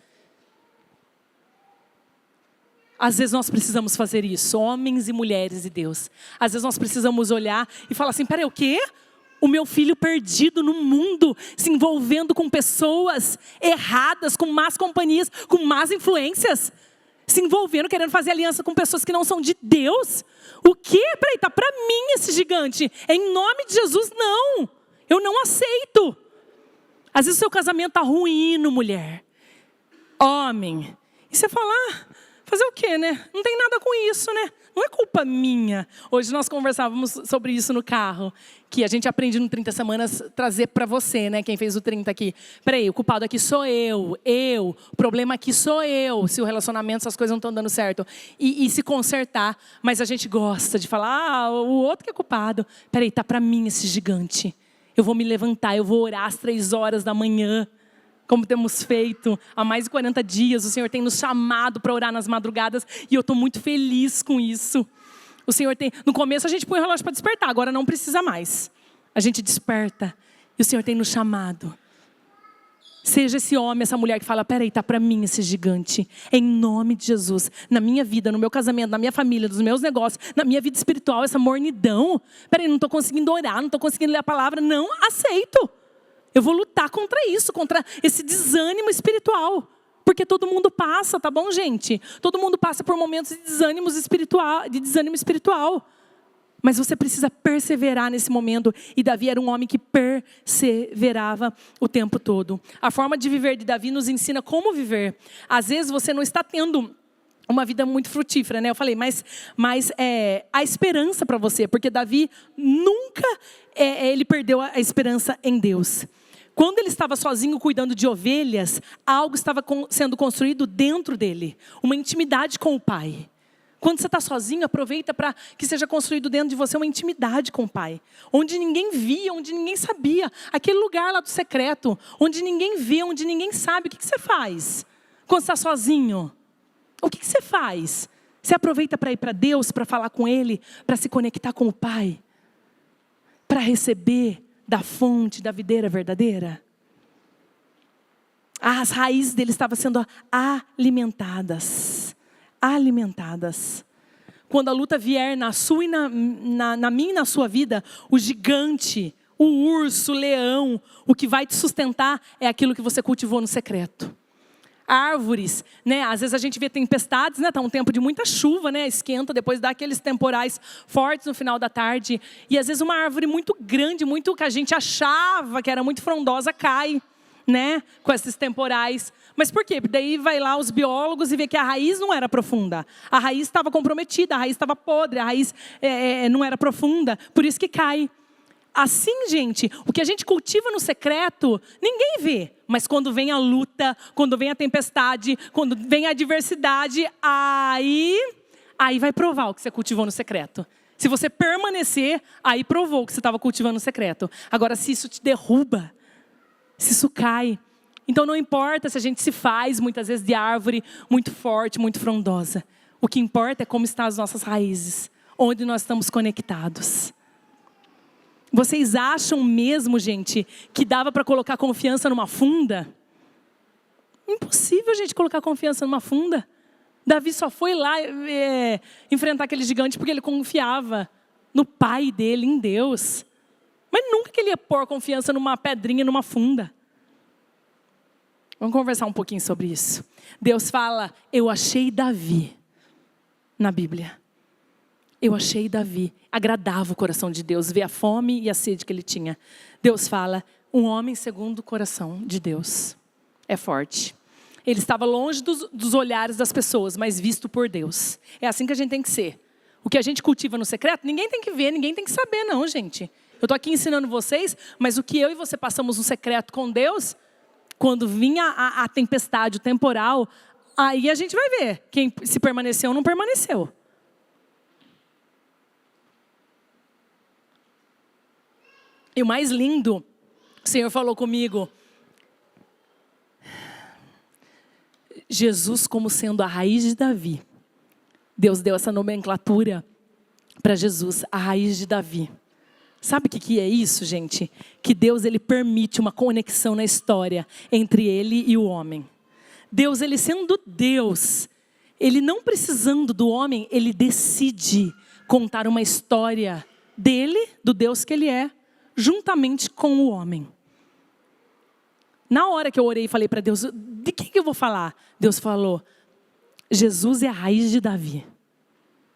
Às vezes nós precisamos fazer isso, homens e mulheres de Deus. Às vezes nós precisamos olhar e falar assim, peraí, o quê? O meu filho perdido no mundo, se envolvendo com pessoas erradas, com más companhias, com más influências. Se envolvendo, querendo fazer aliança com pessoas que não são de Deus. O quê? Peraí, está para mim esse gigante. Em nome de Jesus, não. Eu não aceito. Às vezes o seu casamento está ruindo, mulher. Homem. E você fala, fazer o quê, né? Não tem nada com isso, né? Não é culpa minha. Hoje nós conversávamos sobre isso no carro. Que a gente aprende no 30 Semanas trazer para você, né? Quem fez o 30 aqui. Peraí, o culpado aqui sou eu. O problema aqui sou eu. Se o relacionamento, essas coisas não estão dando certo. E se consertar. Mas a gente gosta de falar, o outro que é culpado. Peraí, tá para mim esse gigante. Eu vou me levantar, eu vou orar às 3 horas da manhã, como temos feito há mais de 40 dias. O Senhor tem nos chamado para orar nas madrugadas e eu estou muito feliz com isso. O Senhor tem, no começo a gente põe o relógio para despertar, agora não precisa mais. A gente desperta e o Senhor tem nos chamado. Seja esse homem, essa mulher que fala, peraí, tá para mim esse gigante. Em nome de Jesus, na minha vida, no meu casamento, na minha família, nos meus negócios, na minha vida espiritual, essa mornidão. Peraí, não estou conseguindo orar, não estou conseguindo ler a palavra. Não aceito. Eu vou lutar contra isso, contra esse desânimo espiritual. Porque todo mundo passa, tá bom, gente? Todo mundo passa por momentos de desânimo espiritual. Mas você precisa perseverar nesse momento. E Davi era um homem que perseverava o tempo todo. A forma de viver de Davi nos ensina como viver. Às vezes você não está tendo uma vida muito frutífera, né? Eu falei, mas há esperança para você. Porque Davi nunca ele perdeu a esperança em Deus. Quando ele estava sozinho cuidando de ovelhas, algo estava sendo construído dentro dele. Uma intimidade com o Pai. Quando você está sozinho, aproveita para que seja construído dentro de você uma intimidade com o Pai. Onde ninguém via, onde ninguém sabia. Aquele lugar lá do secreto, onde ninguém vê, onde ninguém sabe. O que você faz quando você está sozinho? O que você faz? Você aproveita para ir para Deus, para falar com Ele, para se conectar com o Pai? Para receber da fonte, da videira verdadeira? As raízes dele estavam sendo alimentadas. Quando a luta vier na sua e na minha e na sua vida, o gigante, o urso, o leão, o que vai te sustentar é aquilo que você cultivou no secreto. Árvores, né? Às vezes a gente vê tempestades, né? Tá um tempo de muita chuva, né? Esquenta, depois dá aqueles temporais fortes no final da tarde. E às vezes uma árvore muito grande, muito que a gente achava que era muito frondosa, cai, né? Com esses temporais. Mas por quê? Porque daí vai lá os biólogos e vê que a raiz não era profunda. A raiz estava comprometida, a raiz estava podre, a raiz não era profunda. Por isso que cai. Assim, gente, o que a gente cultiva no secreto, ninguém vê. Mas quando vem a luta, quando vem a tempestade, quando vem a adversidade, aí vai provar o que você cultivou no secreto. Se você permanecer, aí provou o que você estava cultivando no secreto. Agora, se isso te derruba, se isso cai, então não importa se a gente se faz muitas vezes de árvore muito forte, muito frondosa. O que importa é como estão as nossas raízes, onde nós estamos conectados. Vocês acham mesmo, gente, que dava para colocar confiança numa funda? Impossível, gente, colocar confiança numa funda. Davi só foi lá enfrentar aquele gigante porque ele confiava no pai dele, em Deus. Mas nunca que ele ia pôr confiança numa pedrinha, numa funda. Vamos conversar um pouquinho sobre isso. Deus fala, eu achei Davi na Bíblia. Eu achei Davi. Agradava o coração de Deus, ver a fome e a sede que ele tinha. Deus fala, um homem segundo o coração de Deus. É forte. Ele estava longe dos olhares das pessoas, mas visto por Deus. É assim que a gente tem que ser. O que a gente cultiva no secreto, ninguém tem que ver, ninguém tem que saber não, gente. Eu estou aqui ensinando vocês, mas o que eu e você passamos no secreto com Deus, quando vinha a tempestade, o temporal, aí a gente vai ver quem se permaneceu ou não permaneceu. E o mais lindo, o Senhor falou comigo, Jesus como sendo a raiz de Davi. Deus deu essa nomenclatura para Jesus, a raiz de Davi. Sabe o que é isso, gente? Que Deus ele permite uma conexão na história entre ele e o homem. Deus, ele sendo Deus, ele não precisando do homem, ele decide contar uma história dele, do Deus que ele é, juntamente com o homem. Na hora que eu orei e falei para Deus, de que eu vou falar? Deus falou, Jesus é a raiz de Davi.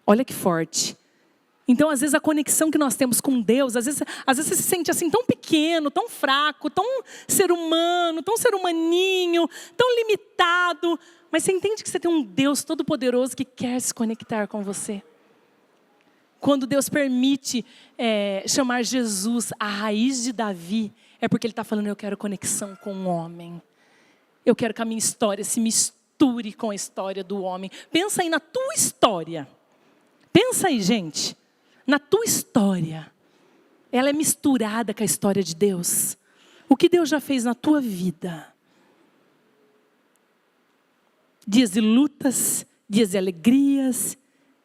Olha que forte. Então, às vezes, a conexão que nós temos com Deus, às vezes você se sente assim tão pequeno, tão fraco, tão ser humano, tão ser humaninho, tão limitado. Mas você entende que você tem um Deus todo-poderoso que quer se conectar com você. Quando Deus permite chamar Jesus a raiz de Davi, é porque Ele está falando, eu quero conexão com o homem. Eu quero que a minha história se misture com a história do homem. Pensa aí na tua história. Pensa aí, gente. Na tua história. Ela é misturada com a história de Deus. O que Deus já fez na tua vida. Dias de lutas, dias de alegrias,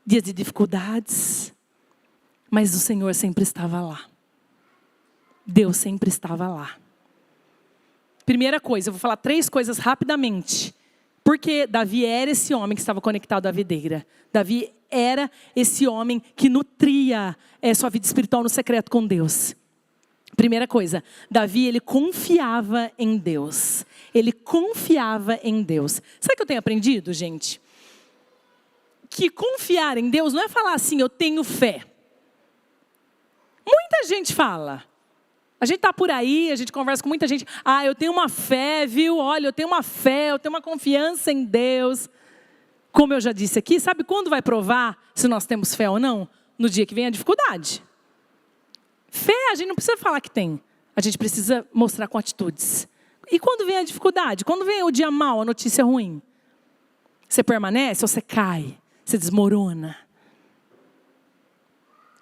dias de dificuldades. Mas o Senhor sempre estava lá. Deus sempre estava lá. Primeira coisa, eu vou falar 3 coisas rapidamente. Porque Davi era esse homem que estava conectado à videira. Davi era esse homem que nutria sua vida espiritual no secreto com Deus. Primeira coisa, Davi ele confiava em Deus. Ele confiava em Deus. Sabe o que eu tenho aprendido, gente? Que confiar em Deus não é falar assim, eu tenho fé. Muita gente fala. A gente está por aí, a gente conversa com muita gente. Ah, eu tenho uma fé, viu? Olha, eu tenho uma fé, eu tenho uma confiança em Deus. Como eu já disse aqui, sabe quando vai provar se nós temos fé ou não? No dia que vem a dificuldade. Fé, a gente não precisa falar que tem. A gente precisa mostrar com atitudes. E quando vem a dificuldade? Quando vem o dia mau, a notícia ruim? Você permanece ou você cai? Você desmorona?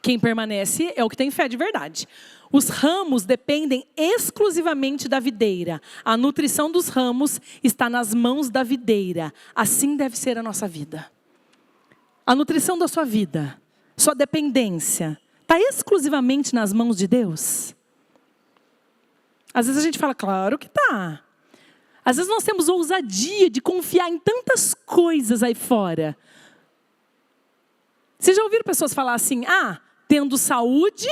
Quem permanece é o que tem fé de verdade. Os ramos dependem exclusivamente da videira. A nutrição dos ramos está nas mãos da videira. Assim deve ser a nossa vida. A nutrição da sua vida, sua dependência, está exclusivamente nas mãos de Deus? Às vezes a gente fala, claro que está. Às vezes nós temos ousadia de confiar em tantas coisas aí fora. Vocês já ouviram pessoas falar assim, tendo saúde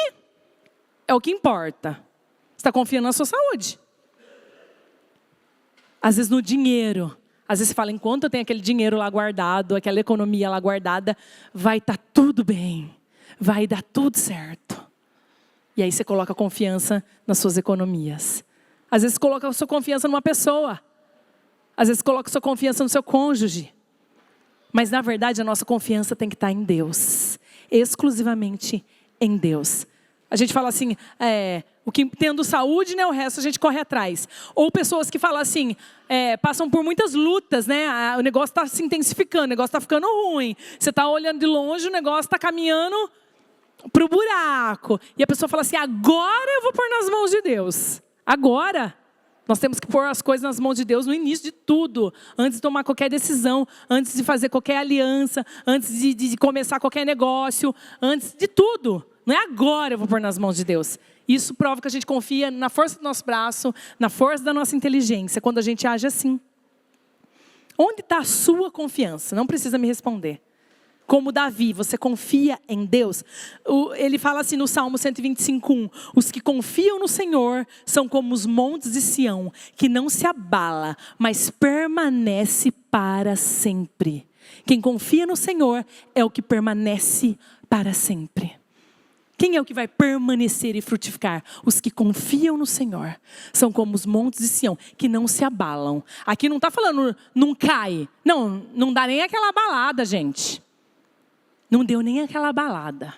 é o que importa. Você está confiando na sua saúde. Às vezes no dinheiro. Às vezes você fala, enquanto eu tenho aquele dinheiro lá guardado, aquela economia lá guardada, vai estar tudo bem. Vai dar tudo certo. E aí você coloca confiança nas suas economias. Às vezes você coloca a sua confiança numa pessoa. Às vezes você coloca a sua confiança no seu cônjuge. Mas na verdade a nossa confiança tem que estar em Deus. Exclusivamente em Deus. A gente fala assim, o que tendo saúde, né, o resto a gente corre atrás. Ou pessoas que falam assim, passam por muitas lutas, né? O negócio está se intensificando, o negócio está ficando ruim. Você está olhando de longe, o negócio está caminhando para o buraco. E a pessoa fala assim, agora eu vou pôr nas mãos de Deus. Agora? Nós temos que pôr as coisas nas mãos de Deus no início de tudo. Antes de tomar qualquer decisão, antes de fazer qualquer aliança, antes de começar qualquer negócio, antes de tudo. Não é agora eu vou pôr nas mãos de Deus. Isso prova que a gente confia na força do nosso braço, na força da nossa inteligência, quando a gente age assim. Onde está a sua confiança? Não precisa me responder. Como Davi, você confia em Deus? Ele fala assim no Salmo 125:1. Os que confiam no Senhor são como os montes de Sião, que não se abala, mas permanece para sempre. Quem confia no Senhor é o que permanece para sempre. Quem é o que vai permanecer e frutificar? Os que confiam no Senhor. São como os montes de Sião, que não se abalam. Aqui não está falando, não cai. Não dá nem aquela abalada, gente. Não deu nem aquela abalada.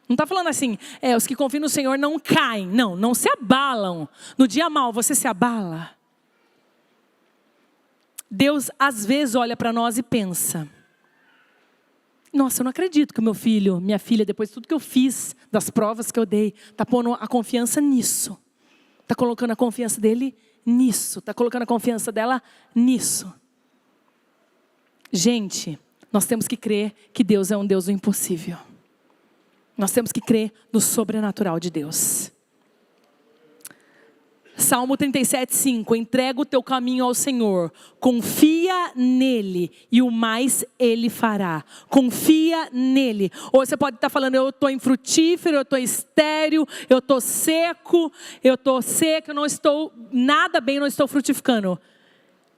Não está falando assim, os que confiam no Senhor não caem. Não se abalam. No dia mau, você se abala. Deus, às vezes, olha para nós e pensa: nossa, eu não acredito que o meu filho, minha filha, depois de tudo que eu fiz, das provas que eu dei, está pondo a confiança nisso. Está colocando a confiança dele nisso. Está colocando a confiança dela nisso. Gente, nós temos que crer que Deus é um Deus do impossível. Nós temos que crer no sobrenatural de Deus. Salmo 37:5. Entrega o teu caminho ao Senhor. Confia nele e o mais ele fará. Confia nele. Ou você pode estar falando, eu estou infrutífero, eu estou estéril, eu estou seco, eu não estou nada bem, não estou frutificando.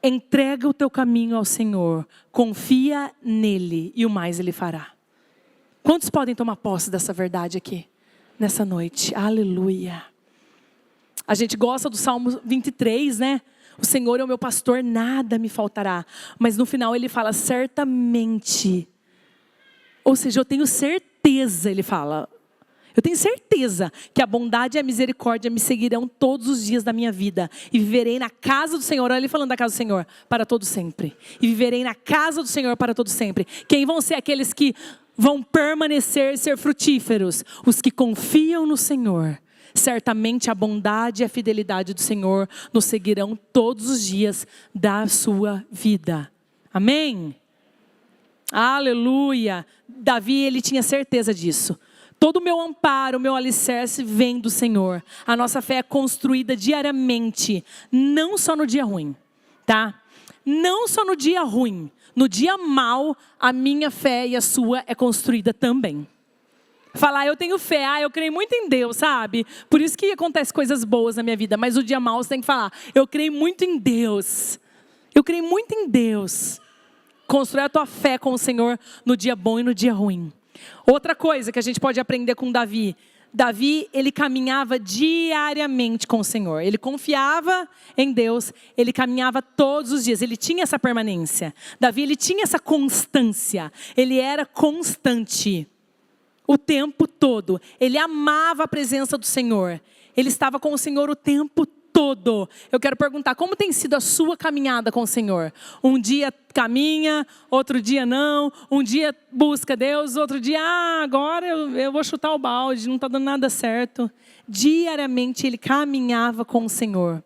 Entrega o teu caminho ao Senhor. Confia nele e o mais ele fará. Quantos podem tomar posse dessa verdade aqui? Nessa noite. Aleluia. A gente gosta do Salmo 23, né? O Senhor é o meu pastor, nada me faltará. Mas no final ele fala, certamente. Ou seja, eu tenho certeza, ele fala. Eu tenho certeza que a bondade e a misericórdia me seguirão todos os dias da minha vida. E viverei na casa do Senhor. Olha ele falando da casa do Senhor, para todo sempre. E viverei na casa do Senhor para todo sempre. Quem vão ser aqueles que vão permanecer e ser frutíferos? Os que confiam no Senhor. Certamente a bondade e a fidelidade do Senhor nos seguirão todos os dias da sua vida. Amém? Aleluia. Davi, ele tinha certeza disso. Todo o meu amparo, o meu alicerce vem do Senhor. A nossa fé é construída diariamente, não só no dia ruim, tá? Não só no dia ruim. No dia mau, a minha fé e a sua é construída também. Falar, eu tenho fé, eu creio muito em Deus, sabe? Por isso que acontecem coisas boas na minha vida. Mas o dia mau você tem que falar, eu creio muito em Deus. Eu creio muito em Deus. Constrói a tua fé com o Senhor no dia bom e no dia ruim. Outra coisa que a gente pode aprender com Davi. Davi, ele caminhava diariamente com o Senhor. Ele confiava em Deus, ele caminhava todos os dias. Ele tinha essa permanência. Davi, ele tinha essa constância. Ele era constante. O tempo todo. Ele amava a presença do Senhor. Ele estava com o Senhor o tempo todo. Eu quero perguntar, como tem sido a sua caminhada com o Senhor? Um dia caminha, outro dia não. Um dia busca Deus, outro dia, agora eu vou chutar o balde, não está dando nada certo. Diariamente ele caminhava com o Senhor.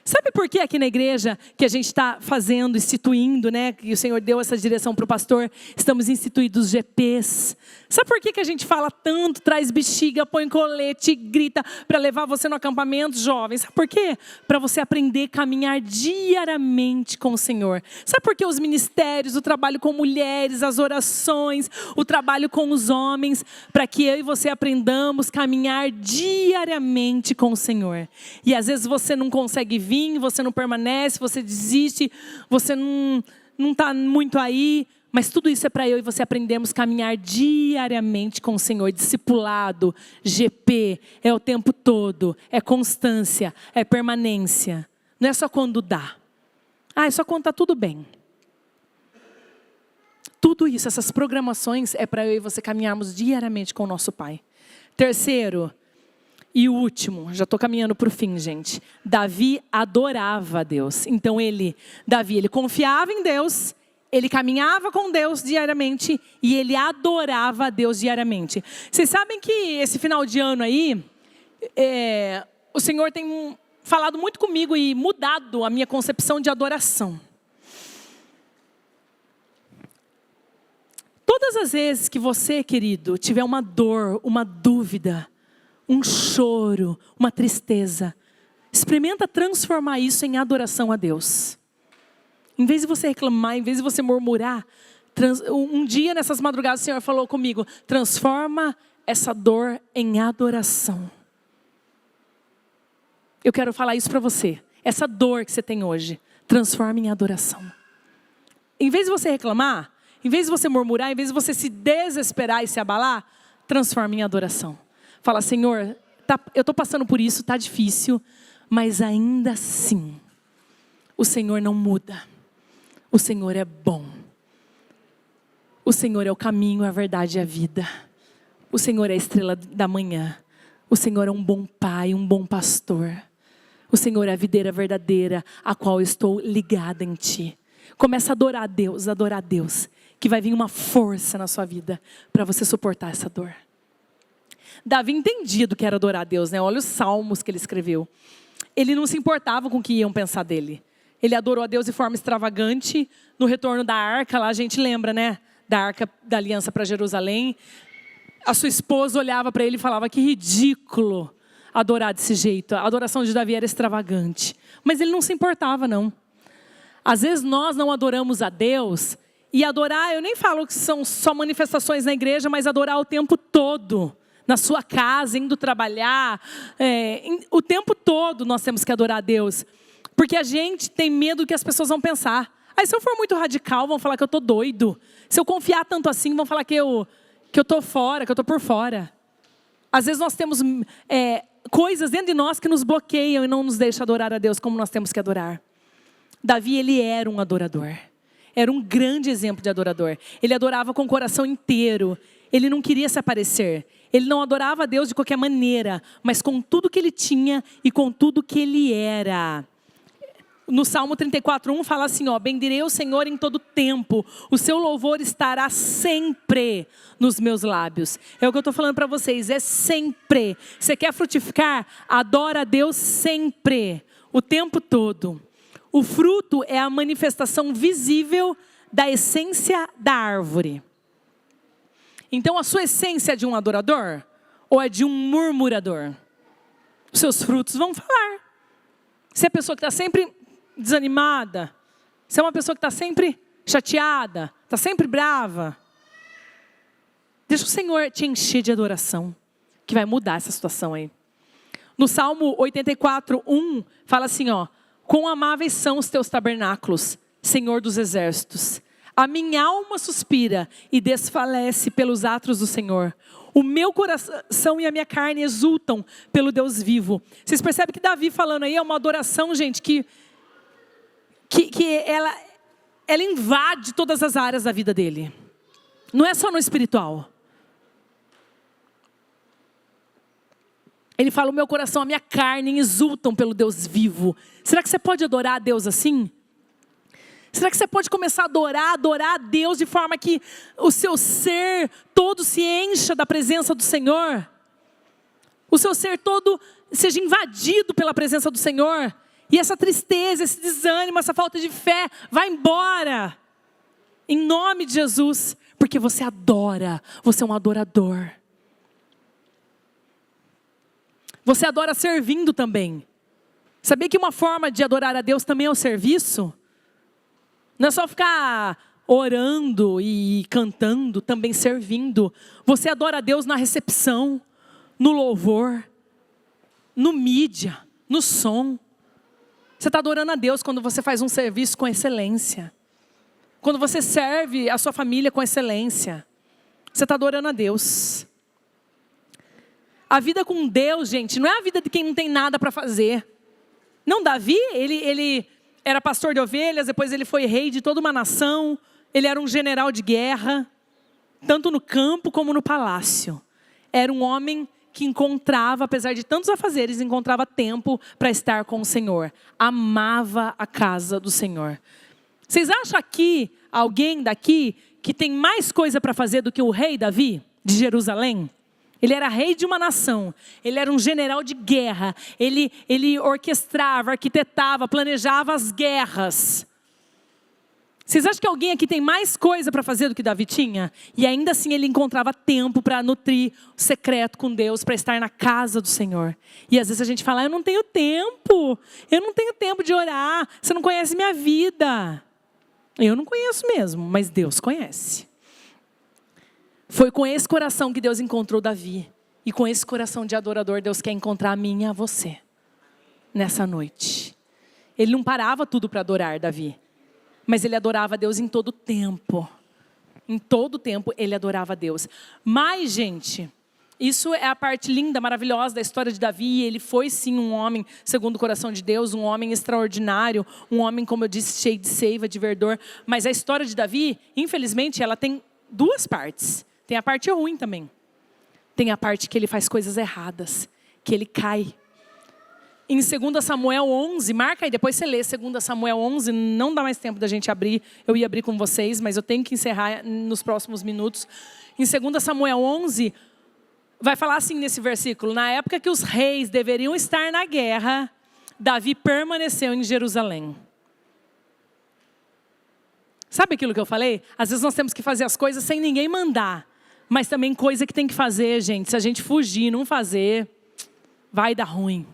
Sabe por que aqui na igreja que a gente está fazendo, instituindo, né? Que o Senhor deu essa direção para o pastor, estamos instituindo os GPs. Sabe por que a gente fala tanto, traz bexiga, põe colete, grita para levar você no acampamento, jovens? Sabe por quê? Para você aprender a caminhar diariamente com o Senhor. Sabe por que os ministérios, o trabalho com mulheres, as orações, o trabalho com os homens, para que eu e você aprendamos a caminhar diariamente com o Senhor. E às vezes você não consegue vir, você não permanece, você desiste, você não está muito aí, mas tudo isso é para eu e você aprendermos a caminhar diariamente com o Senhor. Discipulado, GP, é o tempo todo, é constância, é permanência. Não é só quando dá. É só quando está tudo bem. Tudo isso, essas programações, é para eu e você caminharmos diariamente com o nosso Pai. Terceiro, e o último, já estou caminhando para o fim, gente. Davi adorava a Deus. Então Davi, ele confiava em Deus, ele caminhava com Deus diariamente e ele adorava a Deus diariamente. Vocês sabem que esse final de ano aí, o Senhor tem falado muito comigo e mudado a minha concepção de adoração. Todas as vezes que você, querido, tiver uma dor, uma dúvida, um choro, uma tristeza, experimenta transformar isso em adoração a Deus. Em vez de você reclamar, em vez de você murmurar, um dia nessas madrugadas o Senhor falou comigo, transforma essa dor em adoração. Eu quero falar isso para você. Essa dor que você tem hoje, transforma em adoração. Em vez de você reclamar, em vez de você murmurar, em vez de você se desesperar e se abalar, transforma em adoração. Fala, Senhor, eu estou passando por isso, está difícil, mas ainda assim, o Senhor não muda. O Senhor é bom. O Senhor é o caminho, a verdade e a vida. O Senhor é a estrela da manhã. O Senhor é um bom pai, um bom pastor. O Senhor é a videira verdadeira, a qual eu estou ligada em ti. Começa a adorar a Deus, que vai vir uma força na sua vida para você suportar essa dor. Davi entendia do que era adorar a Deus, né? Olha os salmos que ele escreveu. Ele não se importava com o que iam pensar dele. Ele adorou a Deus de forma extravagante. No retorno da arca, lá a gente lembra, né? Da arca da aliança para Jerusalém. A sua esposa olhava para ele e falava, que ridículo adorar desse jeito. A adoração de Davi era extravagante. Mas ele não se importava, não. Às vezes nós não adoramos a Deus. E adorar, eu nem falo que são só manifestações na igreja, mas adorar o tempo todo. Na sua casa, indo trabalhar. O tempo todo nós temos que adorar a Deus. Porque a gente tem medo do que as pessoas vão pensar. Aí se eu for muito radical, vão falar que eu estou doido. Se eu confiar tanto assim, vão falar que eu estou fora, que eu estou por fora. Às vezes nós temos coisas dentro de nós que nos bloqueiam e não nos deixam adorar a Deus como nós temos que adorar. Davi, ele era um adorador. Era um grande exemplo de adorador. Ele adorava com o coração inteiro. Ele não queria se aparecer. Ele não adorava a Deus de qualquer maneira, mas com tudo que ele tinha e com tudo que ele era. No Salmo 34:1 fala assim, bendirei o Senhor em todo tempo, o seu louvor estará sempre nos meus lábios. É o que eu estou falando para vocês, é sempre. Você quer frutificar? Adora a Deus sempre, o tempo todo. O fruto é a manifestação visível da essência da árvore. Então a sua essência é de um adorador ou é de um murmurador? Os seus frutos vão falar. Se é a pessoa que está sempre desanimada, se é uma pessoa que está sempre chateada, está sempre brava, deixa o Senhor te encher de adoração, que vai mudar essa situação aí. No Salmo 84:1 fala assim, quão amáveis são os teus tabernáculos, Senhor dos exércitos. A minha alma suspira e desfalece pelos atos do Senhor. O meu coração e a minha carne exultam pelo Deus vivo. Vocês percebem que Davi falando aí é uma adoração, gente, que ela invade todas as áreas da vida dele. Não é só no espiritual. Ele fala, o meu coração, a minha carne exultam pelo Deus vivo. Será que você pode adorar a Deus assim? Será que você pode começar a adorar a Deus de forma que o seu ser todo se encha da presença do Senhor? O seu ser todo seja invadido pela presença do Senhor? E essa tristeza, esse desânimo, essa falta de fé, vai embora. Em nome de Jesus. Porque você adora, você é um adorador. Você adora servindo também. Sabia que uma forma de adorar a Deus também é o serviço? Não é só ficar orando e cantando, também servindo. Você adora a Deus na recepção, no louvor, no mídia, no som. Você está adorando a Deus quando você faz um serviço com excelência. Quando você serve a sua família com excelência. Você está adorando a Deus. A vida com Deus, gente, não é a vida de quem não tem nada para fazer. Não, Davi, ele era pastor de ovelhas, depois ele foi rei de toda uma nação. Ele era um general de guerra, tanto no campo como no palácio. Era um homem que encontrava, apesar de tantos afazeres, encontrava tempo para estar com o Senhor. Amava a casa do Senhor. Vocês acham aqui, alguém daqui, que tem mais coisa para fazer do que o rei Davi, de Jerusalém? Ele era rei de uma nação, ele era um general de guerra, ele orquestrava, arquitetava, planejava as guerras. Vocês acham que alguém aqui tem mais coisa para fazer do que Davi tinha? E ainda assim ele encontrava tempo para nutrir o secreto com Deus, para estar na casa do Senhor. E às vezes a gente fala, eu não tenho tempo de orar, você não conhece minha vida. Eu não conheço mesmo, mas Deus conhece. Foi com esse coração que Deus encontrou Davi. E com esse coração de adorador, Deus quer encontrar a mim e a você. Nessa noite. Ele não parava tudo para adorar Davi. Mas ele adorava a Deus em todo tempo. Em todo tempo ele adorava a Deus. Mas, gente, isso é a parte linda, maravilhosa da história de Davi. Ele foi sim um homem segundo o coração de Deus. Um homem extraordinário. Um homem, como eu disse, cheio de seiva, de verdor. Mas a história de Davi, infelizmente, ela tem duas partes. Tem a parte ruim também. Tem a parte que ele faz coisas erradas. Que ele cai. Em 2 Samuel 11, marca aí, depois você lê 2 Samuel 11, não dá mais tempo da gente abrir. Eu ia abrir com vocês, mas eu tenho que encerrar nos próximos minutos. Em 2 Samuel 11, vai falar assim nesse versículo. Na época que os reis deveriam estar na guerra, Davi permaneceu em Jerusalém. Sabe aquilo que eu falei? Às vezes nós temos que fazer as coisas sem ninguém mandar. Mas também coisa que tem que fazer, gente. Se a gente fugir, não fazer, vai dar ruim.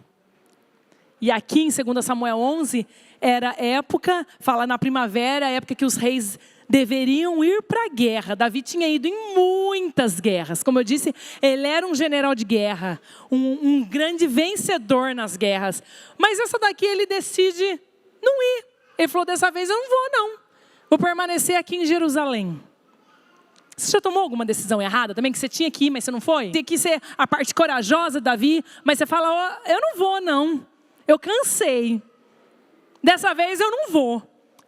E aqui em 2 Samuel 11, era época, fala na primavera, a época que os reis deveriam ir para a guerra. Davi tinha ido em muitas guerras. Como eu disse, ele era um general de guerra, um grande vencedor nas guerras. Mas essa daqui ele decide não ir. Ele falou, dessa vez eu não vou não. Vou permanecer aqui em Jerusalém. Você já tomou alguma decisão errada também? Que você tinha que ir, mas você não foi? Tem que ser a parte corajosa, Davi. Mas você fala, eu não vou não. Eu cansei. Dessa vez eu não vou.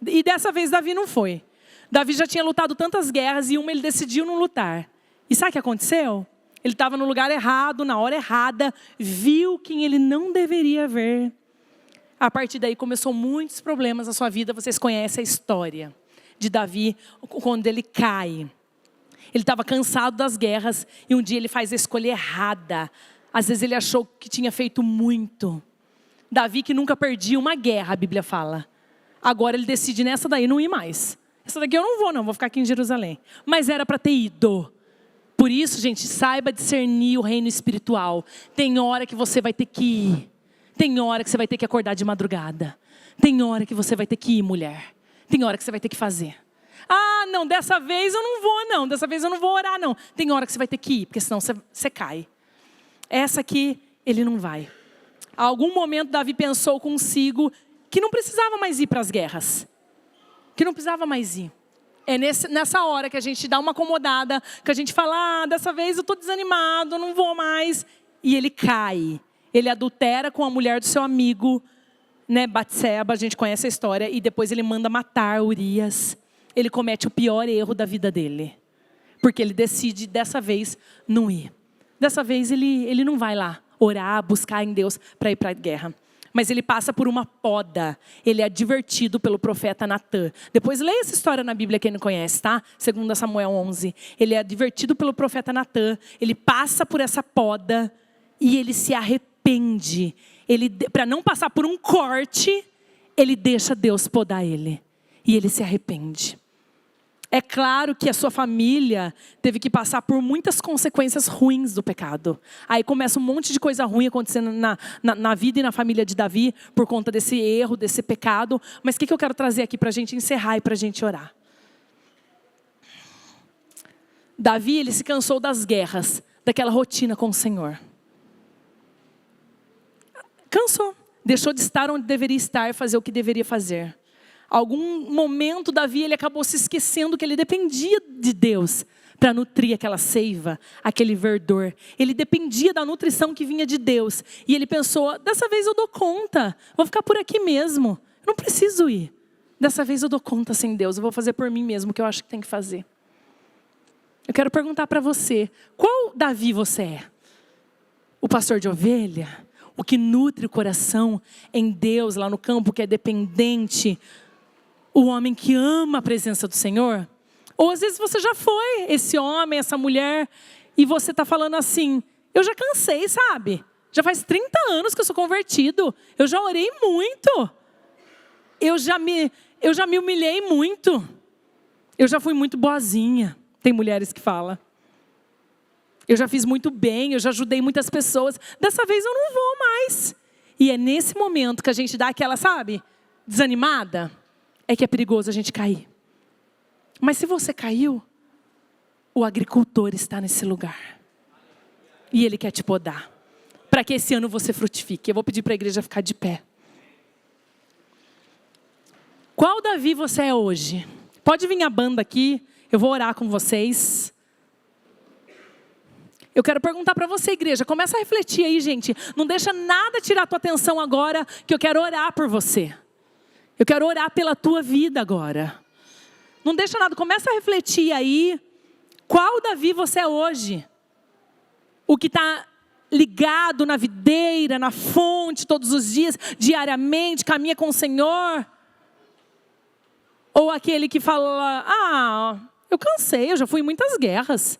E dessa vez Davi não foi. Davi já tinha lutado tantas guerras e uma ele decidiu não lutar. E sabe o que aconteceu? Ele estava no lugar errado, na hora errada. Viu quem ele não deveria ver. A partir daí começou muitos problemas na sua vida. Vocês conhecem a história de Davi quando ele cai. Ele estava cansado das guerras e um dia ele faz a escolha errada. Às vezes ele achou que tinha feito muito. Davi que nunca perdia uma guerra, a Bíblia fala. Agora ele decide nessa daí não ir mais. Essa daqui eu não vou não, vou ficar aqui em Jerusalém. Mas era para ter ido. Por isso, gente, saiba discernir o reino espiritual. Tem hora que você vai ter que ir. Tem hora que você vai ter que acordar de madrugada. Tem hora que você vai ter que ir, mulher. Tem hora que você vai ter que fazer. Ah, não, dessa vez eu não vou não. Dessa vez eu não vou orar não. Tem hora que você vai ter que ir, porque senão você cai. Essa aqui, ele não vai. A algum momento Davi pensou consigo que não precisava mais ir para as guerras. Que não precisava mais ir. É nessa hora que a gente dá uma acomodada, que a gente fala, dessa vez eu estou desanimado, eu não vou mais. E ele cai. Ele adultera com a mulher do seu amigo, né, Batseba, a gente conhece a história. E depois ele manda matar Urias. Ele comete o pior erro da vida dele. Porque ele decide dessa vez não ir. Dessa vez ele não vai lá orar, buscar em Deus para ir para a guerra. Mas ele passa por uma poda. Ele é advertido pelo profeta Natã. Depois leia essa história na Bíblia, quem não conhece, tá? 2 Samuel 11. Ele é advertido pelo profeta Natã. Ele passa por essa poda e ele se arrepende. Para não passar por um corte, ele deixa Deus podar ele. E ele se arrepende. É claro que a sua família teve que passar por muitas consequências ruins do pecado. Aí começa um monte de coisa ruim acontecendo na vida e na família de Davi por conta desse erro, desse pecado. Mas o que eu quero trazer aqui para a gente encerrar e para a gente orar? Davi, ele se cansou das guerras, daquela rotina com o Senhor. Cansou. Deixou de estar onde deveria estar, fazer o que deveria fazer. Algum momento, Davi, ele acabou se esquecendo que ele dependia de Deus para nutrir aquela seiva, aquele verdor. Ele dependia da nutrição que vinha de Deus. E ele pensou, dessa vez eu dou conta, vou ficar por aqui mesmo. Eu não preciso ir. Dessa vez eu dou conta sem Deus, eu vou fazer por mim mesmo o que eu acho que tem que fazer. Eu quero perguntar para você, qual Davi você é? O pastor de ovelha? O que nutre o coração em Deus lá no campo, que é dependente? O homem que ama a presença do Senhor? Ou às vezes você já foi esse homem, essa mulher e você está falando assim, eu já cansei, sabe? Já faz 30 anos que eu sou convertido. Eu já orei muito. Eu já me humilhei muito. Eu já fui muito boazinha. Tem mulheres que falam. Eu já fiz muito bem, eu já ajudei muitas pessoas. Dessa vez eu não vou mais. E é nesse momento que a gente dá aquela, sabe, desanimada. É que é perigoso a gente cair. Mas se você caiu, o agricultor está nesse lugar. E ele quer te podar. Para que esse ano você frutifique. Eu vou pedir para a igreja ficar de pé. Qual Davi você é hoje? Pode vir a banda aqui. Eu vou orar com vocês. Eu quero perguntar para você, igreja. Começa a refletir aí, gente. Não deixa nada tirar a tua atenção agora, que eu quero orar por você. Eu quero orar pela tua vida agora. Não deixa nada. Começa a refletir aí. Qual Davi você é hoje? O que está ligado na videira, na fonte, todos os dias, diariamente, caminha com o Senhor? Ou aquele que fala, eu cansei, eu já fui em muitas guerras.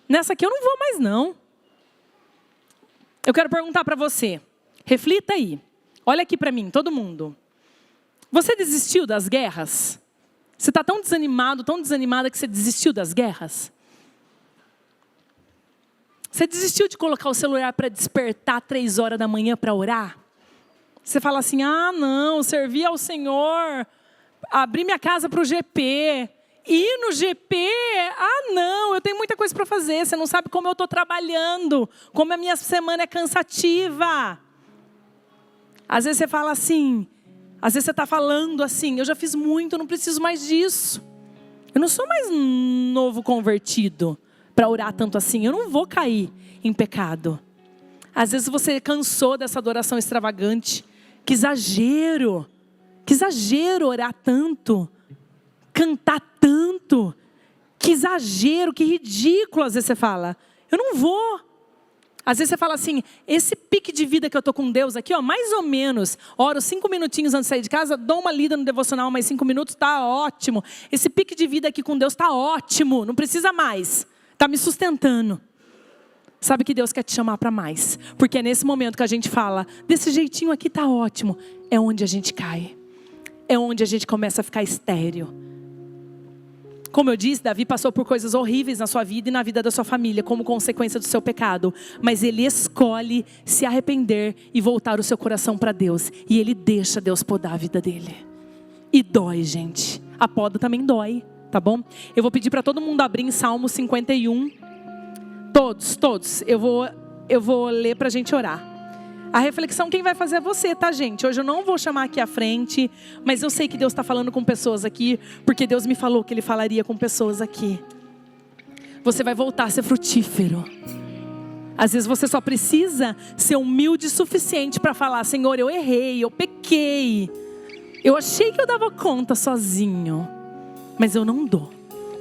Nessa aqui eu não vou mais não. Eu quero perguntar para você, reflita aí. Olha aqui para mim, todo mundo. Você desistiu das guerras? Você está tão desanimado, tão desanimada que você desistiu das guerras? Você desistiu de colocar o celular para despertar 3 horas da manhã para orar? Você fala assim, não, servir ao Senhor, abrir minha casa para o GP, ir no GP, não, eu tenho muita coisa para fazer, você não sabe como eu estou trabalhando, como a minha semana é cansativa. Às vezes você fala assim, às vezes você está falando assim, eu já fiz muito, eu não preciso mais disso. Eu não sou mais um novo convertido para orar tanto assim, eu não vou cair em pecado. Às vezes você cansou dessa adoração extravagante. Que exagero orar tanto, cantar tanto, que exagero, que ridículo. Às vezes você fala, eu não vou. Às vezes você fala assim, esse pique de vida que eu tô com Deus aqui, mais ou menos, oro 5 minutinhos antes de sair de casa, dou uma lida no devocional, mais 5 minutos, tá ótimo. Esse pique de vida aqui com Deus tá ótimo, não precisa mais. Está me sustentando. Sabe que Deus quer te chamar para mais. Porque é nesse momento que a gente fala, desse jeitinho aqui está ótimo. É onde a gente cai. É onde a gente começa a ficar estéril. Como eu disse, Davi passou por coisas horríveis na sua vida e na vida da sua família, como consequência do seu pecado. Mas ele escolhe se arrepender e voltar o seu coração para Deus. E ele deixa Deus podar a vida dele. E dói, gente. A poda também dói. Tá bom? Eu vou pedir para todo mundo abrir em Salmo 51. Todos. Eu vou ler para a gente orar. A reflexão quem vai fazer é você, tá, gente? Hoje eu não vou chamar aqui à frente, mas eu sei que Deus está falando com pessoas aqui, porque Deus me falou que Ele falaria com pessoas aqui. Você vai voltar a ser frutífero. Às vezes você só precisa ser humilde o suficiente para falar, Senhor, eu errei, eu pequei. Eu achei que eu dava conta sozinho. Mas eu não dou.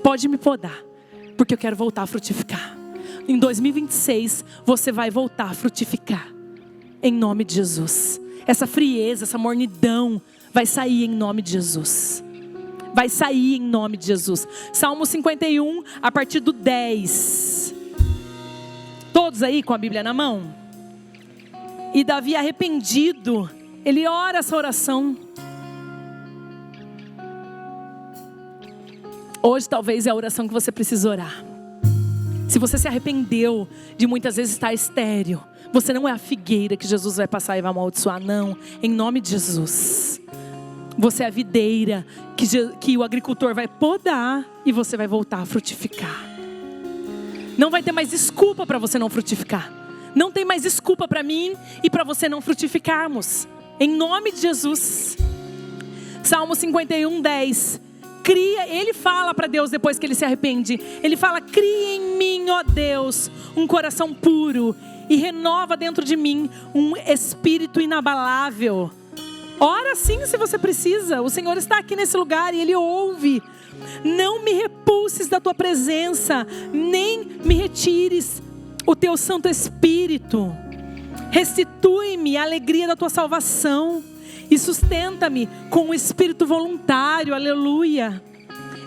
Pode me podar, porque eu quero voltar a frutificar. Em 2026, você vai voltar a frutificar. Em nome de Jesus. Essa frieza, essa mornidão vai sair em nome de Jesus. Vai sair em nome de Jesus. Salmo 51, a partir do 10. Todos aí com a Bíblia na mão? E Davi arrependido, ele ora essa oração. Hoje talvez é a oração que você precisa orar. Se você se arrependeu de muitas vezes estar estéril, você não é a figueira que Jesus vai passar e vai amaldiçoar, não. Em nome de Jesus. Você é a videira que o agricultor vai podar e você vai voltar a frutificar. Não vai ter mais desculpa para você não frutificar. Não tem mais desculpa para mim e para você não frutificarmos. Em nome de Jesus. Salmo 51, 10. Ele fala para Deus depois que ele se arrepende. Ele fala, cria em mim, ó Deus, um coração puro e renova dentro de mim um espírito inabalável. Ora sim se você precisa. O Senhor está aqui nesse lugar e Ele ouve. Não me repulses da tua presença, nem me retires o teu Santo Espírito. Restitui-me a alegria da tua salvação e sustenta-me com um espírito voluntário, aleluia.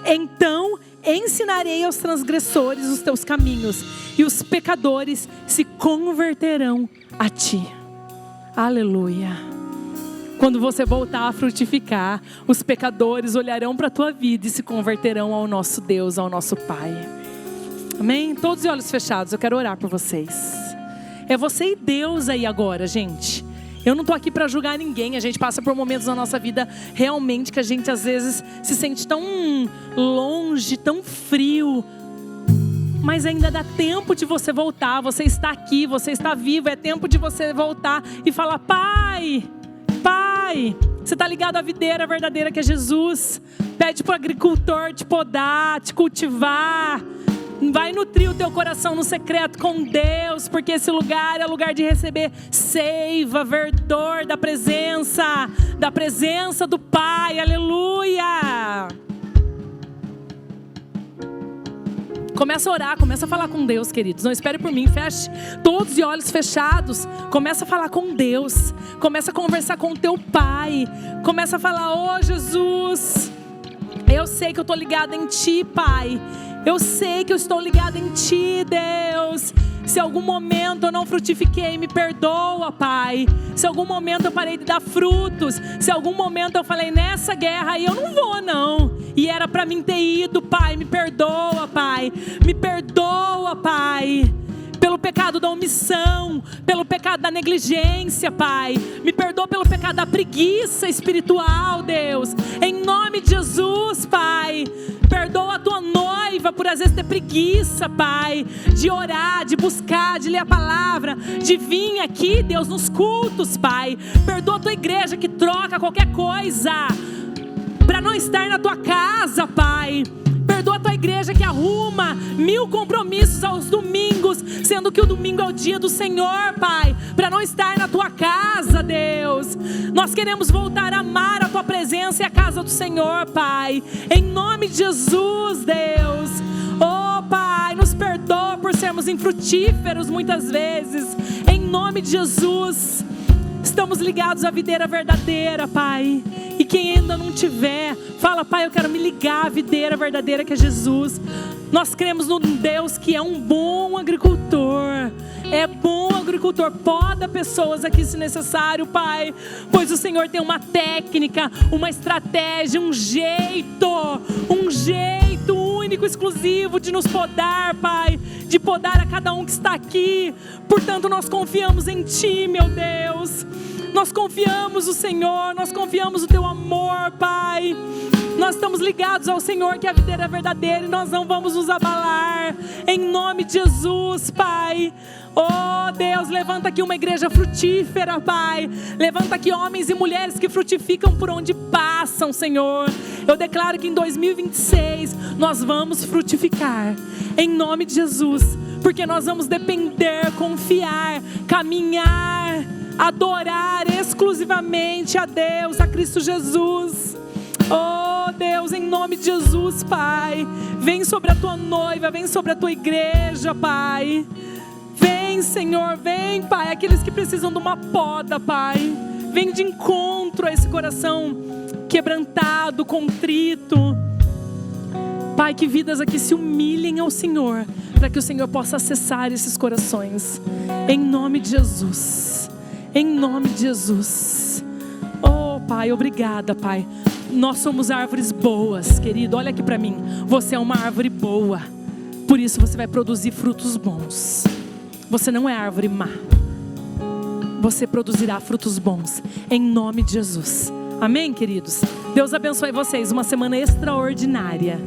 Então ensinarei aos transgressores os teus caminhos, e os pecadores se converterão a ti. Aleluia. Quando você voltar a frutificar, os pecadores olharão para a tua vida e se converterão ao nosso Deus, ao nosso Pai. Amém? Todos de olhos fechados, eu quero orar por vocês. É você e Deus aí agora, gente. Eu não estou aqui para julgar ninguém. A gente passa por momentos na nossa vida realmente que a gente às vezes se sente tão longe, tão frio. Mas ainda dá tempo de você voltar. Você está aqui, você está vivo. É tempo de você voltar e falar: Pai, Pai, você está ligado à videira verdadeira que é Jesus. Pede para o agricultor te podar, te cultivar. Vai nutrir o teu coração no secreto com Deus, porque esse lugar é lugar de receber seiva, verdor da presença do Pai. Aleluia! Começa a orar, começa a falar com Deus, queridos. Não espere por mim, feche todos de olhos fechados. Começa a falar com Deus. Começa a conversar com o teu Pai. Começa a falar: oh Jesus, eu sei que eu estou ligada em Ti, Pai. Eu sei que eu estou ligada em Ti, Deus. Se algum momento eu não frutifiquei, me perdoa, Pai. Se algum momento eu parei de dar frutos, se algum momento eu falei: nessa guerra aí eu não vou não, e era para mim ter ido, Pai, me perdoa, Pai. Me perdoa, Pai, pelo pecado da omissão, pelo pecado da negligência, Pai. Me perdoa pelo pecado da preguiça espiritual, Deus. Em nome de Jesus, Pai. Perdoa a tua noiva por às vezes ter preguiça, Pai, de orar, de buscar, de ler a palavra, de vir aqui, Deus, nos cultos, Pai. Perdoa a tua igreja que troca qualquer coisa para não estar na tua casa, Pai. Perdoa a tua igreja que arruma 1000 compromissos aos domingos, sendo que o domingo é o dia do Senhor, Pai, para não estar na tua casa, Deus. Nós queremos voltar a amar a tua presença e a casa do Senhor, Pai. Em nome de Jesus, Deus. Oh, Pai, nos perdoa por sermos infrutíferos muitas vezes. Em nome de Jesus. Estamos ligados à videira verdadeira, Pai. E quem ainda não tiver, fala: Pai, eu quero me ligar à videira verdadeira que é Jesus. Nós cremos num Deus que é um bom agricultor. É bom agricultor, poda pessoas aqui se necessário, Pai. Pois o Senhor tem uma técnica, uma estratégia, um jeito único, exclusivo de nos podar, Pai. De podar a cada um que está aqui. Portanto, nós confiamos em Ti, meu Deus. Nós confiamos no Senhor, nós confiamos no Teu amor, Pai. Nós estamos ligados ao Senhor, que a videira é verdadeira, e nós não vamos nos abalar. Em nome de Jesus, Pai. Oh, Deus, levanta aqui uma igreja frutífera, Pai. Levanta aqui homens e mulheres que frutificam por onde passam, Senhor. Eu declaro que em 2026 nós vamos frutificar. Em nome de Jesus. Porque nós vamos depender, confiar, caminhar, adorar exclusivamente a Deus, a Cristo Jesus. Oh, Deus, em nome de Jesus, Pai. Vem sobre a Tua noiva, vem sobre a Tua igreja, Pai. Vem, Senhor, vem, Pai. Aqueles que precisam de uma poda, Pai. Vem de encontro a esse coração quebrantado, contrito. Pai, que vidas aqui se humilhem ao Senhor, para que o Senhor possa acessar esses corações. Em nome de Jesus. Em nome de Jesus. Oh, Pai, obrigada, Pai. Nós somos árvores boas, querido. Olha aqui para mim. Você é uma árvore boa. Por isso você vai produzir frutos bons. Você não é árvore má. Você produzirá frutos bons. Em nome de Jesus. Amém, queridos? Deus abençoe vocês. Uma semana extraordinária.